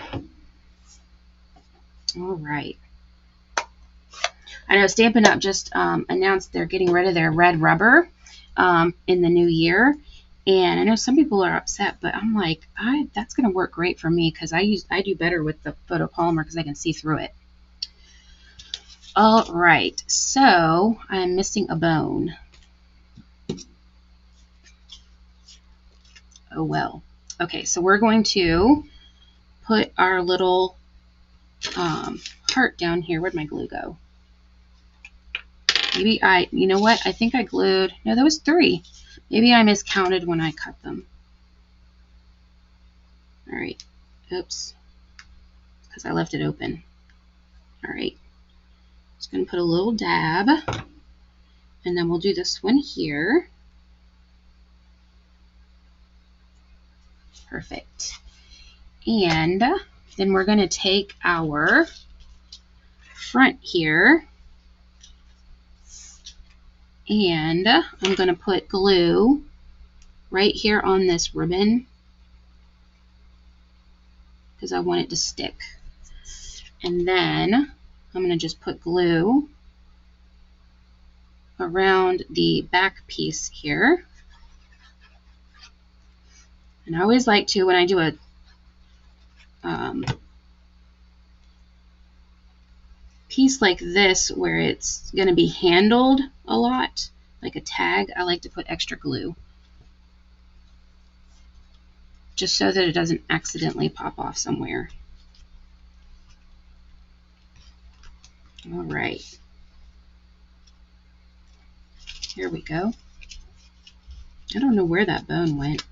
All right. I know Stampin' Up! Just announced they're getting rid of their red rubber in the new year. And I know some people are upset, but I'm like, that's going to work great for me because I do better with the photopolymer because I can see through it. All right, so I'm missing a bone. Oh well. Okay, so we're going to put our little heart down here. Where'd my glue go? Maybe you know what? I think I glued, no, that was 3. Maybe I miscounted when I cut them. All right, oops, because I left it open. All right, just gonna put a little dab, and then we'll do this one here. Perfect. And then we're gonna take our front here, and I'm going to put glue right here on this ribbon because I want it to stick. And then I'm going to just put glue around the back piece here. And I always like to, when I do a piece like this where it's going to be handled a lot, like a tag, I like to put extra glue just so that it doesn't accidentally pop off somewhere. All right, here we go. I don't know where that bone went.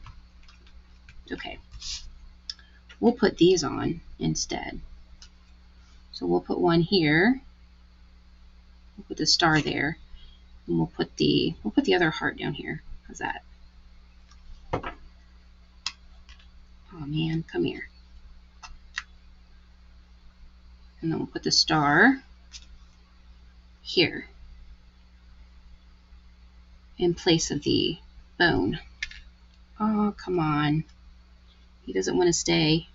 Okay, we'll put these on instead. So we'll put one here. We'll put the star there, and we'll put the other heart down here. How's that? Oh man, come here. And then we'll put the star here in place of the bone. Oh, come on. He doesn't want to stay.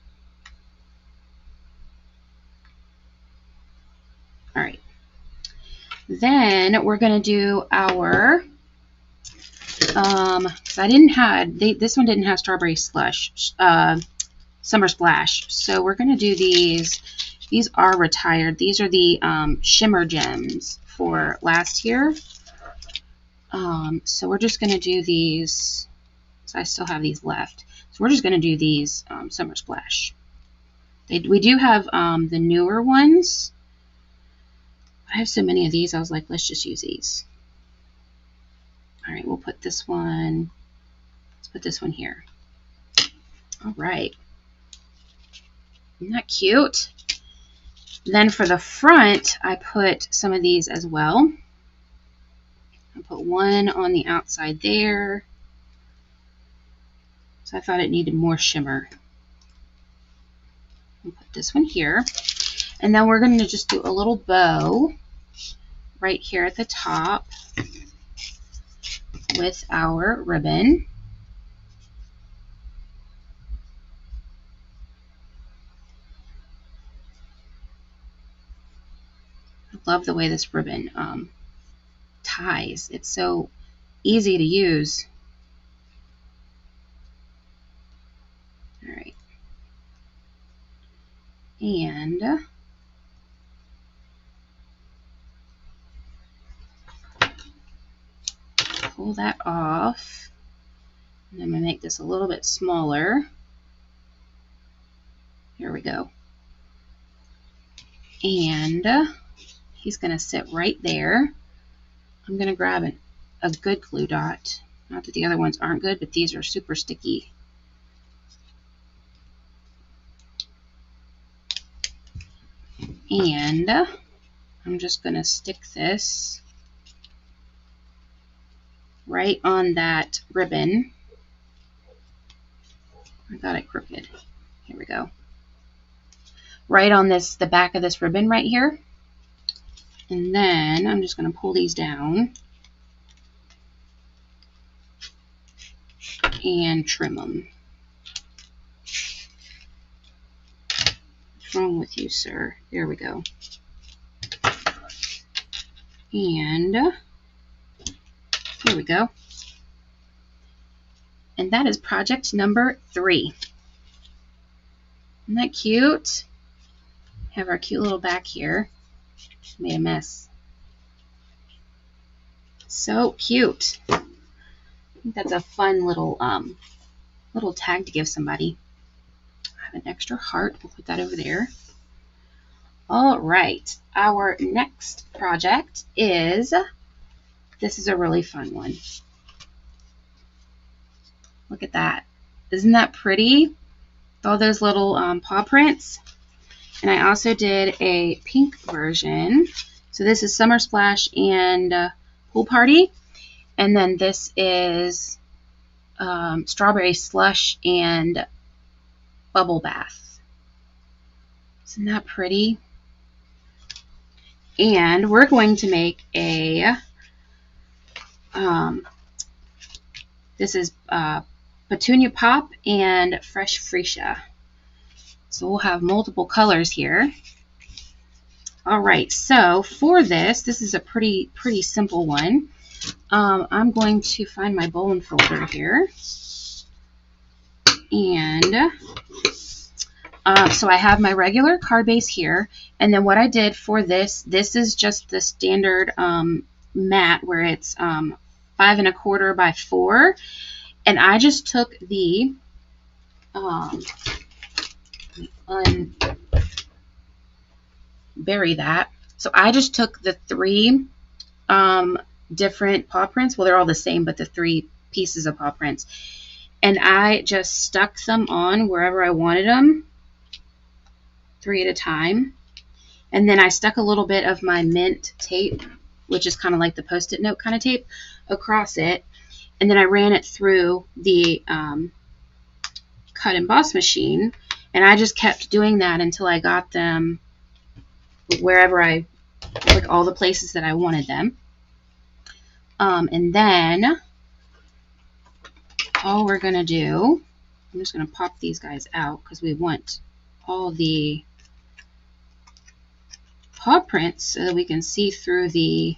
All right. Then we're going to do our, I didn't have, this one didn't have Strawberry Slush, Summer Splash. So we're going to do these These are retired. These are the shimmer gems for last year. So we're just going to do these. So I still have these left. So we're just going to do these Summer Splash. We do have the newer ones. I have so many of these, I was like, let's just use these. All right, we'll put this one. Let's put this one here. All right. Isn't that cute? Then for the front, I put some of these as well. I put one on the outside there. So I thought it needed more shimmer. I'll put this one here. And then we're going to just do a little bow right here at the top with our ribbon. I love the way this ribbon ties. It's so easy to use. All right. And pull that off. And I'm going to make this a little bit smaller. Here we go. And he's going to sit right there. I'm going to grab a good glue dot. Not that the other ones aren't good, but these are super sticky. And I'm just going to stick this right on that ribbon. I got it crooked. Here we go. Right on the back of this ribbon right here. And then I'm just going to pull these down and trim them. What's wrong with you, sir? There we go. And here we go. And that is project number 3. Isn't that cute? Have our cute little back here. Made a mess. So cute. I think that's a fun little tag to give somebody. I have an extra heart. We'll put that over there. All right. Our next project is, this is a really fun one. Look at that. Isn't that pretty? All those little paw prints. And I also did a pink version. So this is Summer Splash and Pool Party. And then this is Strawberry Slush and Bubble Bath. Isn't that pretty? And we're going to make a, this is Petunia Pop and Fresh Freesia. So we'll have multiple colors here. All right, so for this is a pretty simple one. I'm going to find my bone folder here. And so I have my regular card base here. And then what I did for this is just the standard mat where it's 5 1/4 by 4. And I just took the unbury that. So I just took the 3 different paw prints. Well, they're all the same, but the 3 pieces of paw prints. And I just stuck them on wherever I wanted them, 3 at a time. And then I stuck a little bit of my mint tape, which is kind of like the Post-it note kind of tape, across it. And then I ran it through the cut emboss machine. And I just kept doing that until I got them wherever like all the places that I wanted them. And then all we're going to do, I'm just going to pop these guys out because we want all the paw prints so that we can see through the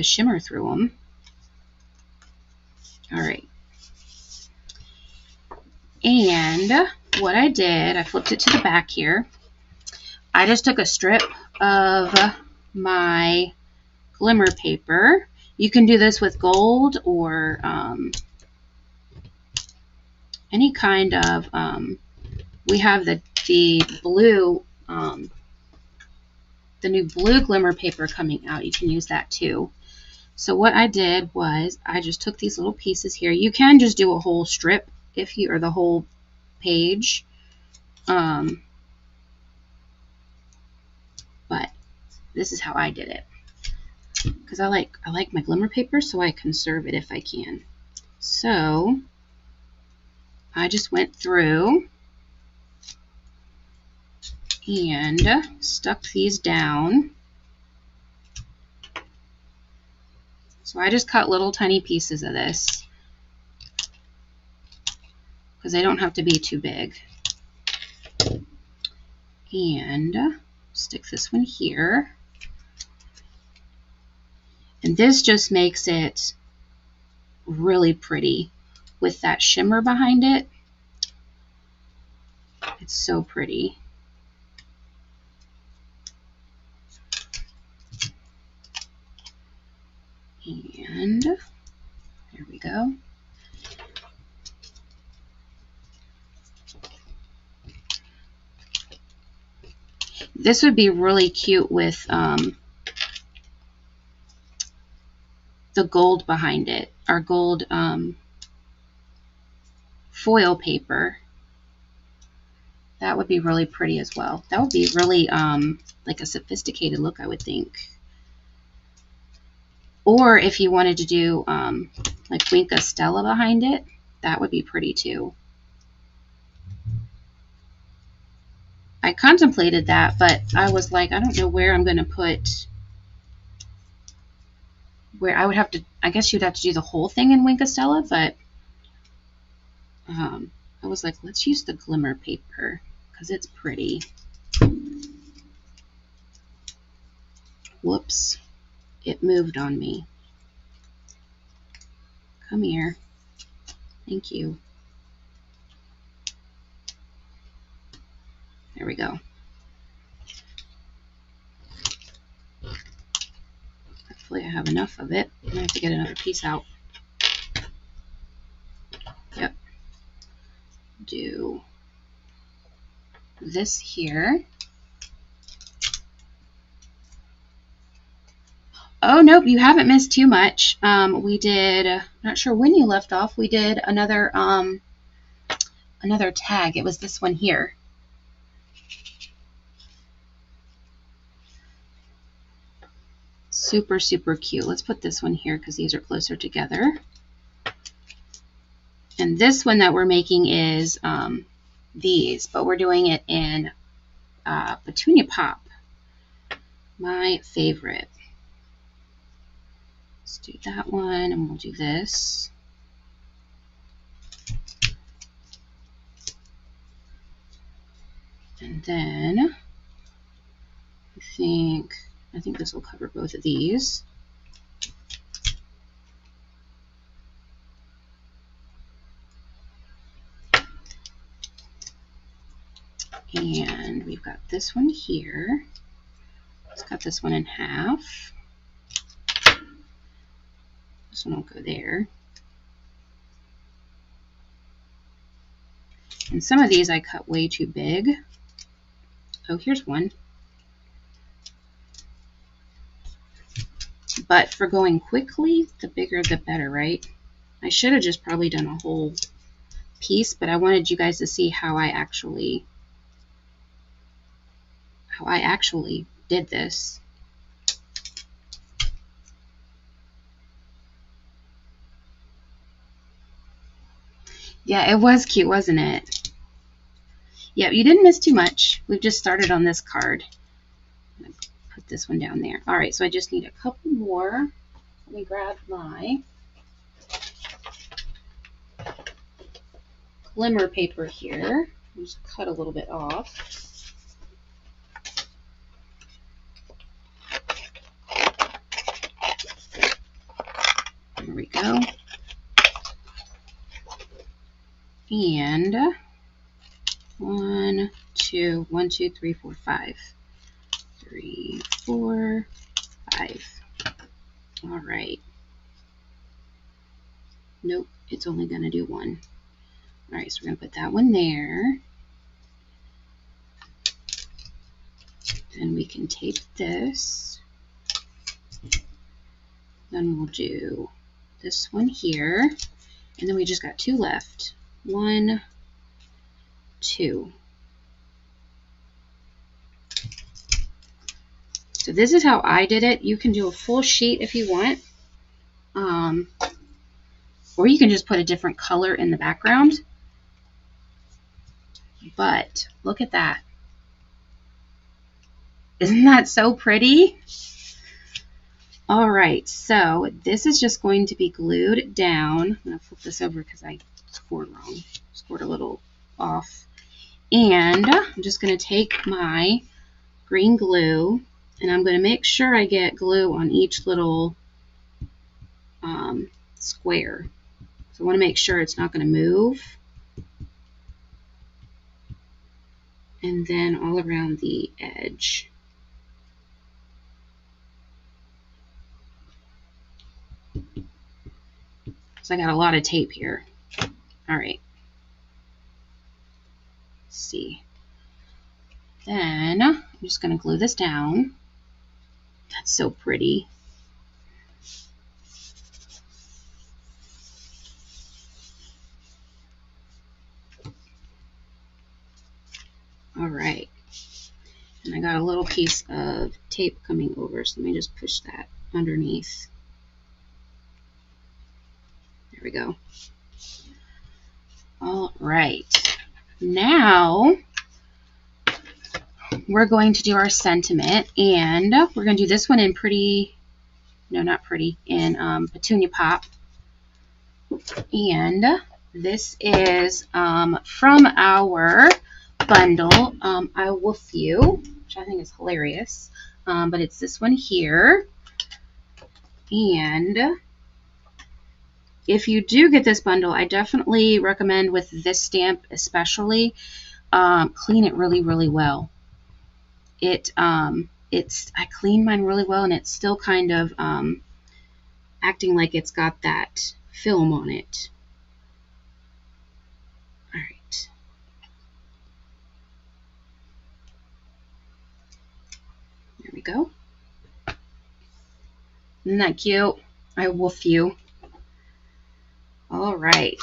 shimmer through them. All right. And what I did, I flipped it to the back here, I just took a strip of my glimmer paper. You can do this with gold or any kind of, we have the blue, the new blue glimmer paper coming out. You can use that too. So what I did was I just took these little pieces here. You can just do a whole strip if you, or the whole page. But this is how I did it. Because I like my glimmer paper, so I conserve it if I can. So I just went through and stuck these down. So I just cut little tiny pieces of this because they don't have to be too big. And stick this one here. And this just makes it really pretty with that shimmer behind it. It's so pretty. And there we go. This would be really cute with the gold behind it, our gold foil paper. That would be really pretty as well. That would be really like a sophisticated look, I would think. Or if you wanted to do like Winka Stella behind it, that would be pretty too. I contemplated that, but I was like, I don't know where I'm going to put, where I would have to, I guess you'd have to do the whole thing in Winka Stella, but I was like, let's use the glimmer paper because it's pretty. Whoops. It moved on me. Come here. Thank you. There we go. Hopefully I have enough of it. I have to get another piece out. Yep. Do this here. Oh, nope, you haven't missed too much. We did, not sure when you left off, we did another another tag. It was this one here. Super, super cute. Let's put this one here because these are closer together. And this one that we're making is these, but we're doing it in Petunia Pop, my favorite. Let's do that one, and we'll do this. And then I think this will cover both of these. And we've got this one here. Let's cut this one in half. This one will go there. And some of these I cut way too big. Oh, here's one. But for going quickly, the bigger the better, right? I should have just probably done a whole piece, but I wanted you guys to see how I actually did this. Yeah, it was cute, wasn't it? Yeah, you didn't miss too much. We've just started on this card. I'm going to put this one down there. All right, so I just need a couple more. Let me grab my glimmer paper here. Just cut a little bit off. There we go. And 1, 2, 3, 4, 5. 3, 4, 5. All right. Nope, it's only going to do 1. All right, so we're going to put that one there. Then we can tape this. Then we'll do this one here. And then we just got 2 left. 1, 2. So this is how I did it. You can do a full sheet if you want. Or you can just put a different color in the background. But look at that. Isn't that so pretty? All right, so this is just going to be glued down. I'm going to flip this over because I scored wrong. Scored a little off. And I'm just going to take my green glue, and I'm going to make sure I get glue on each little square. So I want to make sure it's not going to move. And then all around the edge. So I got a lot of tape here. All right. Let's see. Then I'm just going to glue this down. That's so pretty. All right. And I got a little piece of tape coming over, so let me just push that underneath. There we go. All right. Now we're going to do our sentiment, and we're going to do this one in in Petunia Pop. And this is from our bundle, I Woof You, which I think is hilarious. But it's this one here. And if you do get this bundle, I definitely recommend with this stamp especially, clean it really, really well. I cleaned mine really well, and it's still kind of acting like it's got that film on it. All right. There we go. Isn't that cute? I Woof You. All right.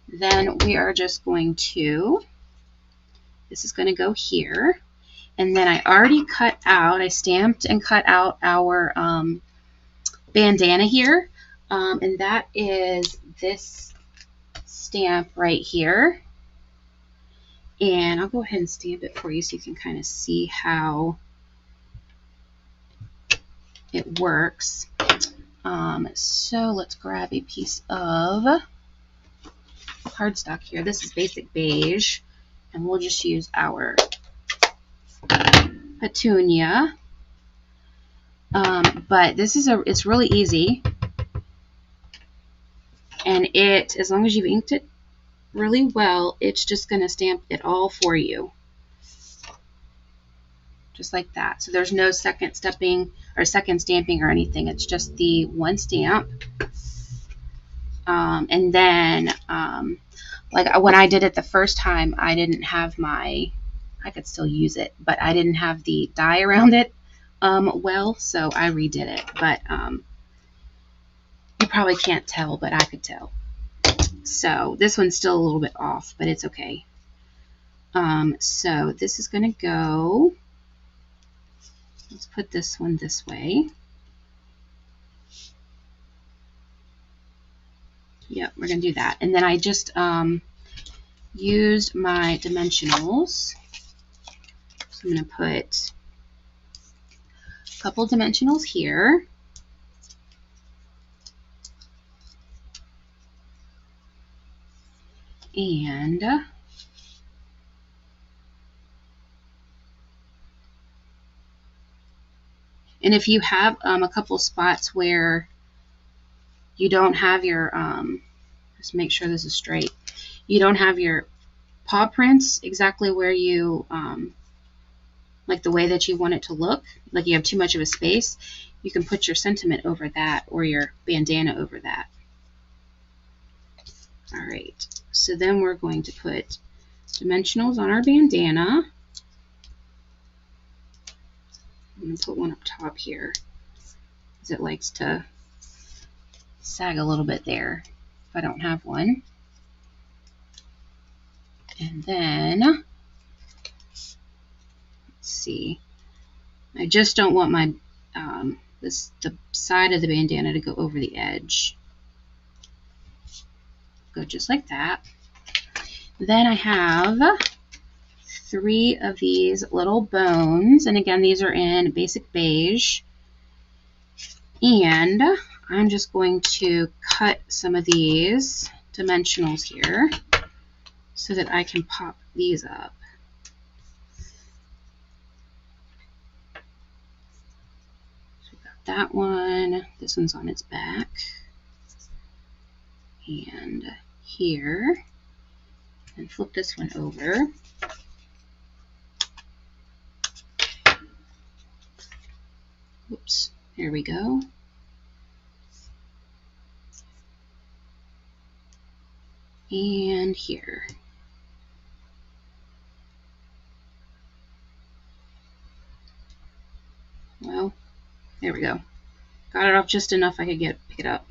Then we are just going to, this is going to go here. And then I already I stamped and cut out our bandana here. And that is this stamp right here. And I'll go ahead and stamp it for you so you can kind of see how it works. So let's grab a piece of cardstock here. This is basic beige, and we'll just use our Petunia. But this is it's really easy, and as long as you've inked it really well, it's just going to stamp it all for you, just like that. So there's no second stamping or anything. It's just the one stamp. And then like when I did it the first time, I didn't have I could still use it, but I didn't have the die around it well, so I redid it. But you probably can't tell, but I could tell. So this one's still a little bit off, but it's okay. So this is going to go, let's put this one this way. Yep, we're going to do that. And then I just used my dimensionals. So I'm going to put a couple dimensionals here. And if you have a couple spots where you don't have your, just make sure this is straight, you don't have your paw prints exactly where you like the way that you want it to look, like you have too much of a space, you can put your sentiment over that or your bandana over that. All right, so then we're going to put dimensionals on our bandana. I'm going to put one up top here because it likes to sag a little bit there if I don't have one. And then, let's see, I just don't want my the side of the bandana to go over the edge. Go just like that. Then I have 3 of these little bones, and again, these are in basic beige. And I'm just going to cut some of these dimensionals here so that I can pop these up. So we've got that one. This one's on its back. And here. And flip this one over. Oops, here we go. And here. Well, there we go. Got it off just enough I could pick it up.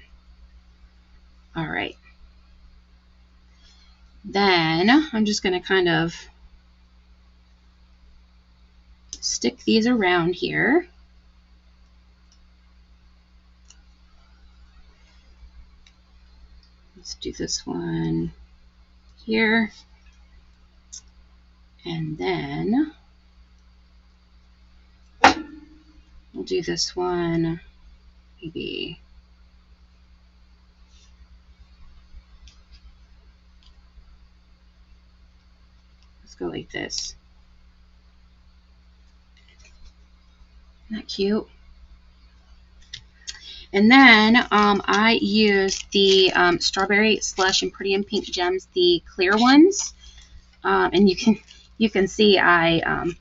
All right. Then I'm just going to kind of stick these around here. Let's do this one here. And then we'll do this one maybe go like this. Isn't that cute? And then I use the Strawberry Slush and Pretty in Pink Gems, the clear ones. And you can see I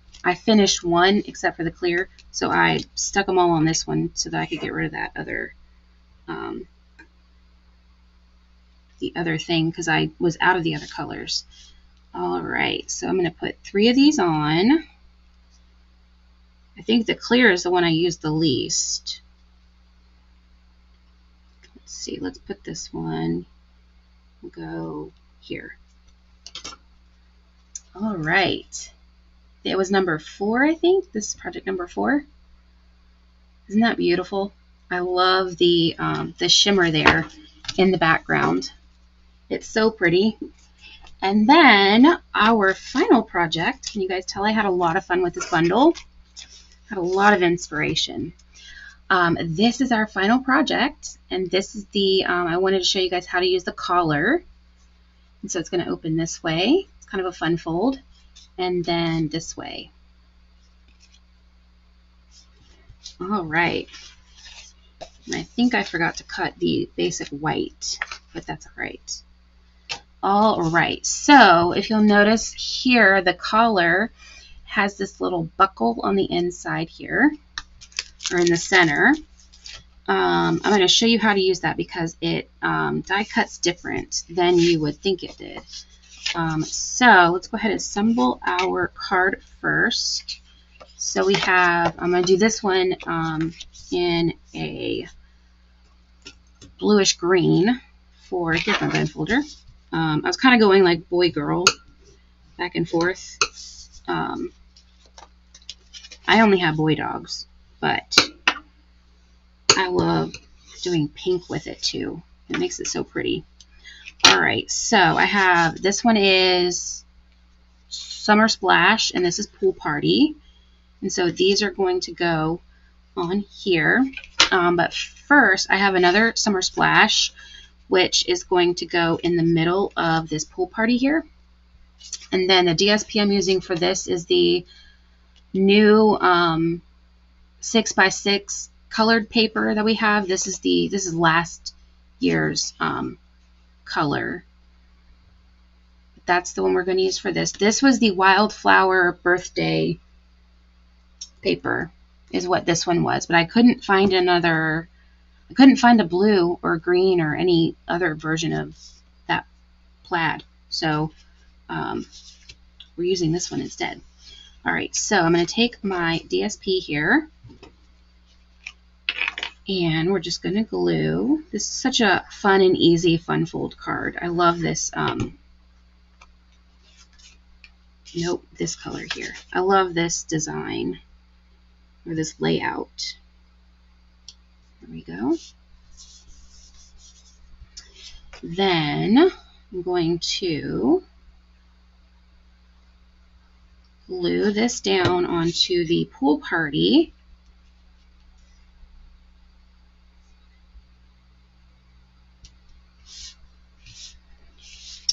finished one except for the clear, so I stuck them all on this one so that I could get rid of that other the other thing because I was out of the other colors. All right, so I'm going to put 3 of these on. I think the clear is the one I use the least. Let's see, let's put this one. We'll go here. All right. It was number 4, I think. This is project number 4. Isn't that beautiful? I love the shimmer there in the background. It's so pretty. And then our final project, can you guys tell I had a lot of fun with this bundle? Had a lot of inspiration. This is our final project, and this is the, I wanted to show you guys how to use the collar. And so it's going to open this way. It's kind of a fun fold. And then this way. All right. And I think I forgot to cut the basic white, but that's all right. All right, so if you'll notice here, the collar has this little buckle on the inside here, or in the center. I'm going to show you how to use that because it die cuts different than you would think it did. So let's go ahead and assemble our card first. So we have, I'm going to do this one in a bluish green for, here's my bone folder. I was kind of going like boy girl back and forth. I only have boy dogs, but I love doing pink with it too. It makes it so pretty. All right, so I have, this one is Summer Splash, and this is Pool Party. And so these are going to go on here. But first, I have another Summer Splash, which is going to go in the middle of this Pool Party here. And then the DSP I'm using for this is the new 6x6 colored paper that we have. This is last year's color. That's the one we're going to use for this. This was the Wildflower Birthday paper is what this one was, but I couldn't find another. I couldn't find a blue or green or any other version of that plaid, so we're using this one instead. All right, so I'm going to take my DSP here, and we're just going to glue. This is such a fun and easy fun fold card. I love this. Nope, this color here. I love this design or this layout. There we go. Then I'm going to glue this down onto the pool party.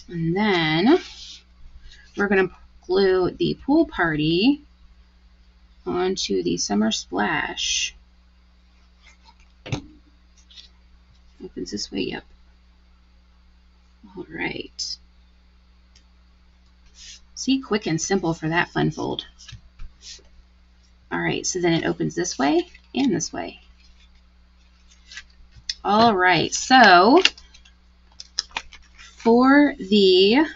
And then we're going to glue the pool party onto the summer splash. Opens this way, yep. All right. See, quick and simple for that fun fold. All right, so then it opens this way and this way. All right, so for the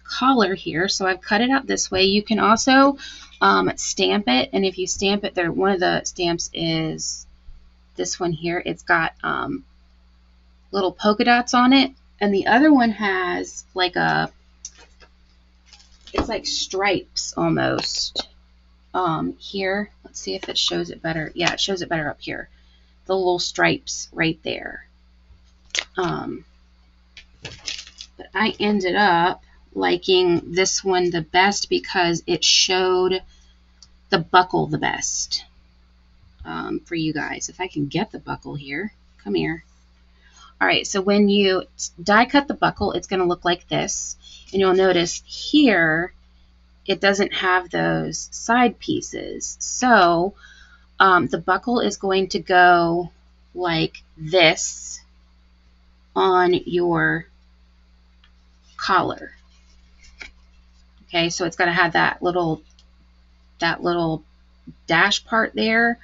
collar here, so I've cut it out this way. You can also stamp it, and if you stamp it there, one of the stamps is this one here. It's got little polka dots on it, and the other one has like it's like stripes almost. Here, let's see if it shows it better. Yeah, it shows it better up here. The little stripes right there. But I ended up liking this one the best because it showed the buckle the best for you guys. If I can get the buckle here, come here. All right, so when you die cut the buckle, it's going to look like this. And you'll notice here, it doesn't have those side pieces. So the buckle is going to go like this on your collar. Okay, so it's going to have that little dash part there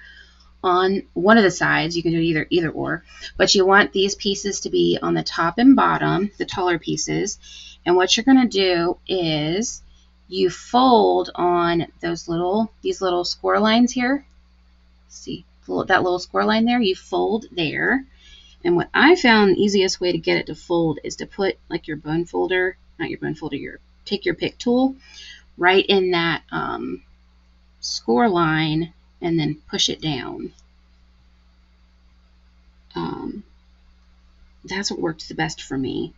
on one of the sides. You can do either or, but you want these pieces to be on the top and bottom, the taller pieces. And what you're going to do is you fold on these little score lines here. See that little score line there? You fold there. And what I found the easiest way to get it to fold is to put like your bone folder, not your bone folder, take your pick tool right in that score line and then push it down. That's what works the best for me.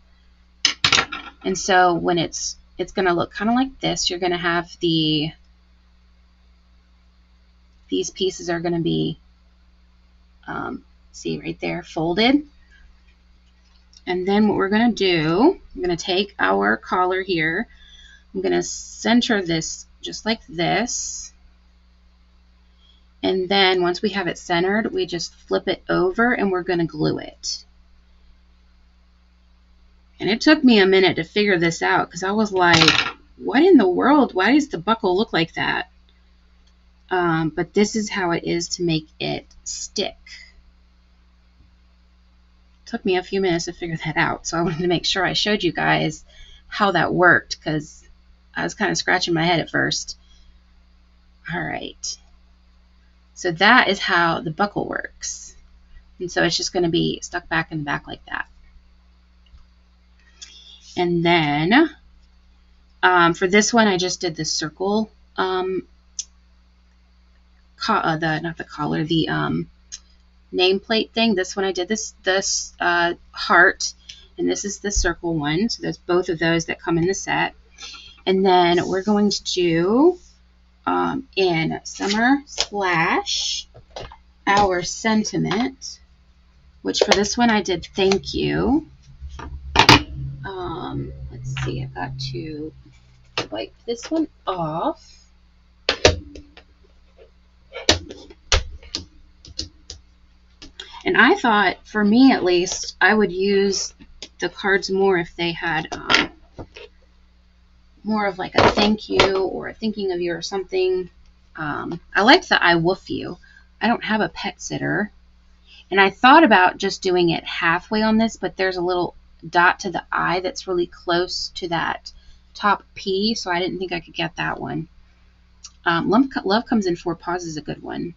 And so when it's going to look kind of like this, you're going to have these pieces are going to be, see right there, folded. And then what we're going to do, I'm going to take our collar here. I'm going to center this just like this. And then once we have it centered, we just flip it over and we're going to glue it. And it took me a minute to figure this out because I was like, what in the world? Why does the buckle look like that? But this is how it is to make it stick. It took me a few minutes to figure that out. So I wanted to make sure I showed you guys how that worked because I was kind of scratching my head at first. All right. So that is how the buckle works. And so it's just going to be stuck back in the back like that. And then for this one, I just did the circle, not the collar, the nameplate thing. This one I did this heart, and this is the circle one. So there's both of those that come in the set. And then we're going to do in Summer Splash our sentiment, which for this one I did thank you. Let's see, I've got to wipe this one off. And I thought, for me at least, I would use the cards more if they had more of like a thank you or a thinking of you or something. I liked the I woof you. I don't have a pet sitter. And I thought about just doing it halfway on this, but there's a little dot to the I that's really close to that top P, so I didn't think I could get that one. Love Comes in Four Paws is a good one.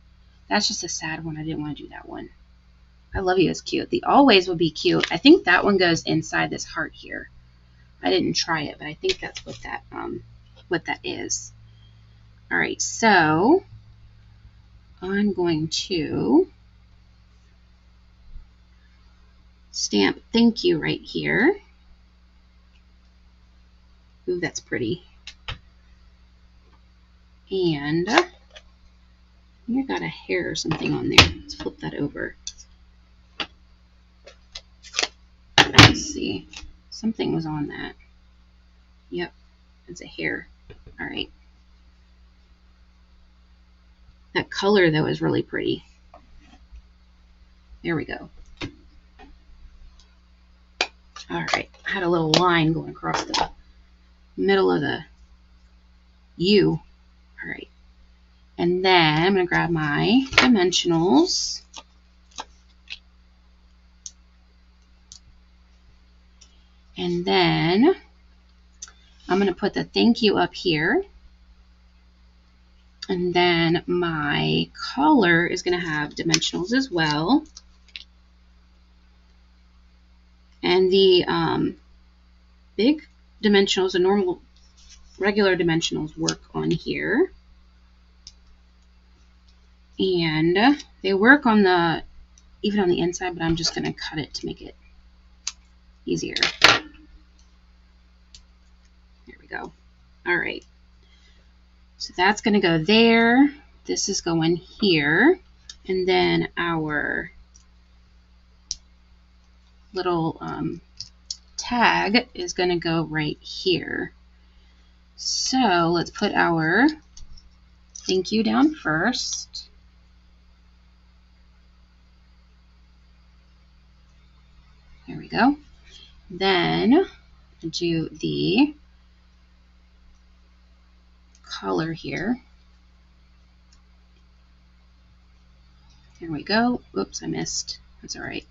That's just a sad one. I didn't want to do that one. I Love You is cute. The Always would be cute. I think that one goes inside this heart here. I didn't try it, but I think that's what that is. All right, so I'm going to stamp Thank You right here. Ooh, that's pretty. And I think I got a hair or something on there. Let's flip that over. Let's see. Something was on that. Yep, it's a hair. All right. That color, though, is really pretty. There we go. All right. I had a little line going across the middle of the U. All right. And then I'm going to grab my dimensionals. And then I'm going to put the thank you up here. And then my collar is going to have dimensionals as well. And the big dimensionals, the normal, regular dimensionals work on here. And they work on the, even on the inside, but I'm just going to cut it to make it easier. There we go. All right. So that's going to go there. This is going here. And then our little tag is going to go right here. So let's put our thank you down first. There we go. Then do the color here. There we go. Oops, I missed. That's all right.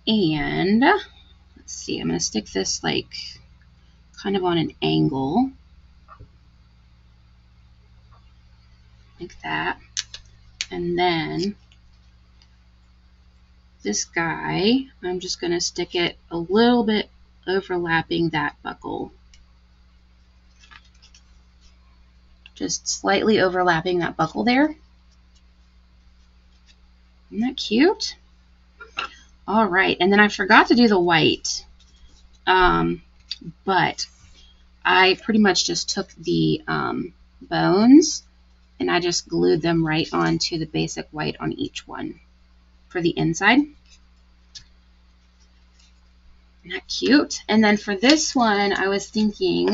And let's see, I'm going to stick this like kind of on an angle. Like that. And then this guy, I'm just going to stick it a little bit overlapping that buckle. Just slightly overlapping that buckle there. Isn't that cute? All right, and then I forgot to do the white, but I pretty much just took the bones and I just glued them right onto the basic white on each one for the inside. Isn't that cute? And then for this one, I was thinking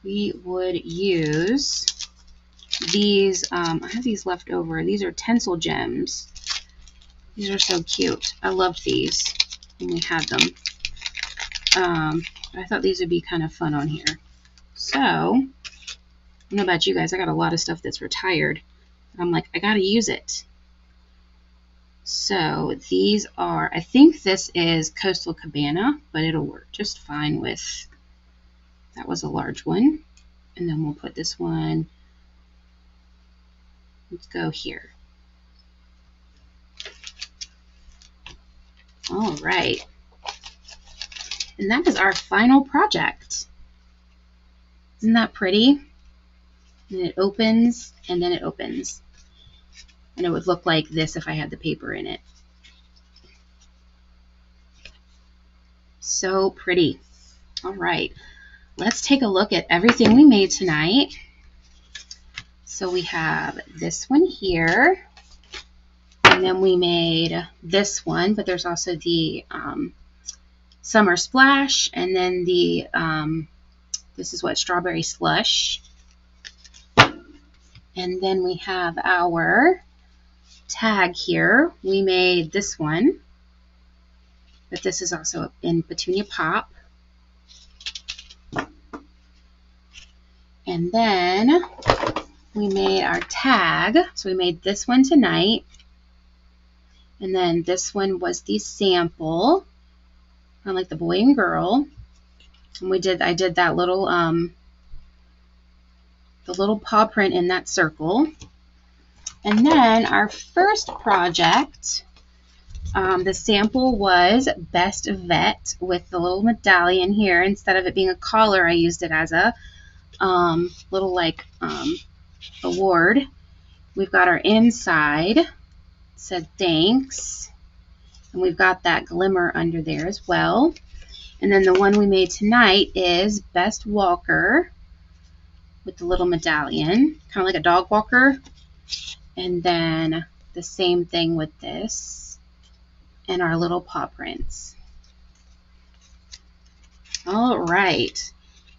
we would use these, I have these left over. These are Tinsel Gems. These are so cute. I loved these when we had them. I thought these would be kind of fun on here. So, I don't know about you guys. I got a lot of stuff that's retired. I'm like, I got to use it. So, these are, I think this is Coastal Cabana, but it'll work just fine with, that was a large one. And then we'll put this one, let's go here. All right. And that is our final project. Isn't that pretty? And it opens, and then it opens. And it would look like this if I had the paper in it. So pretty. All right. Let's take a look at everything we made tonight. So we have this one here. And then we made this one, but there's also the Summer Splash, and then the, this is what, Strawberry Slush. And then we have our tag here. We made this one, but this is also in Petunia Pop. And then we made our tag. So we made this one tonight. And then this one was the sample, kind of like the boy and girl. And I did that little, the little paw print in that circle. And then our first project, the sample was Best Vet with the little medallion here. Instead of it being a collar, I used it as a little like award. We've got our inside. It said thanks. And we've got that glimmer under there as well. And then the one we made tonight is Best Walker with the little medallion, kind of like a dog walker. And then the same thing with this and our little paw prints. All right.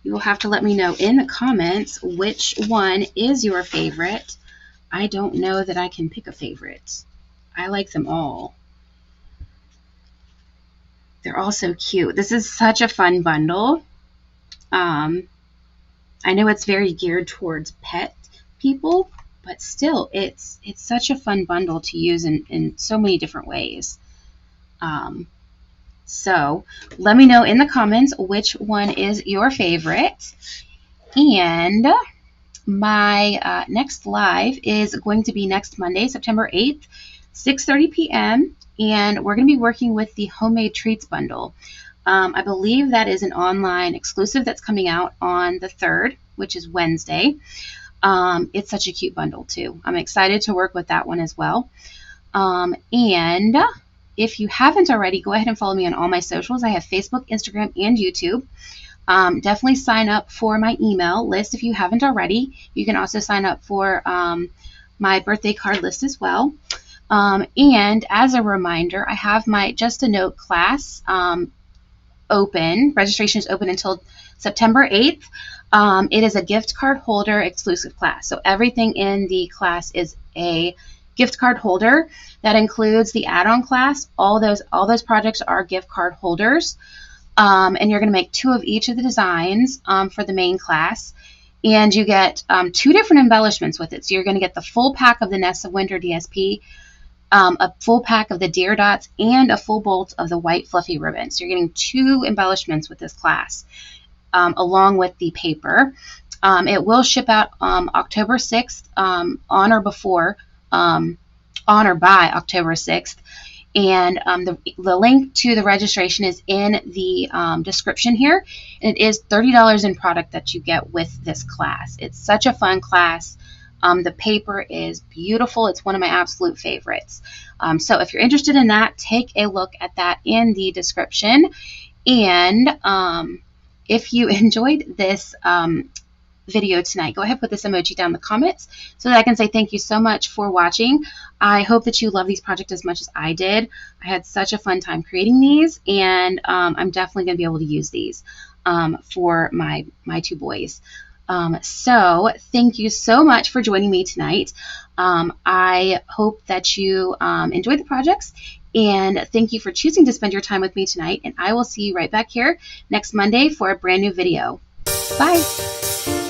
You will have to let me know in the comments which one is your favorite. I don't know that I can pick a favorite. I like them all. They're all so cute. This is such a fun bundle. I know it's very geared towards pet people, but still, it's such a fun bundle to use in so many different ways. So let me know in the comments which one is your favorite. And my next live is going to be next Monday, September 8th, 6:30 p.m. And we're going to be working with the Homemade Treats bundle. I believe that is an online exclusive that's coming out on the 3rd, which is Wednesday. It's such a cute bundle too. I'm excited to work with that one as well. And if you haven't already, go ahead and follow me on all my socials. I have Facebook, Instagram, and YouTube. Definitely sign up for my email list if you haven't already. You can also sign up for my birthday card list as well. And as a reminder, I have my Just a Note class open. Registration is open until September 8th. It is a gift card holder exclusive class. So everything in the class is a gift card holder. That includes the add-on class. All those projects are gift card holders. And you're going to make 2 of each of the designs for the main class. And you get 2 different embellishments with it. So you're going to get the full pack of the Nest of Winter DSP, a full pack of the deer dots, and a full bolt of the white fluffy ribbon. So you're getting 2 embellishments with this class, along with the paper. It will ship out October 6th, on or by October 6th. And the link to the registration is in the description here. And it is $30 in product that you get with this class. It's such a fun class. The paper is beautiful. It's one of my absolute favorites. So if you're interested in that, take a look at that in the description. And if you enjoyed this video tonight, go ahead and put this emoji down in the comments so that I can say thank you so much for watching. I hope that you love these projects as much as I did. I had such a fun time creating these, and I'm definitely going to be able to use these for my 2 boys. So thank you so much for joining me tonight. I hope that you enjoyed the projects, and thank you for choosing to spend your time with me tonight. And I will see you right back here next Monday for a brand new video. Bye.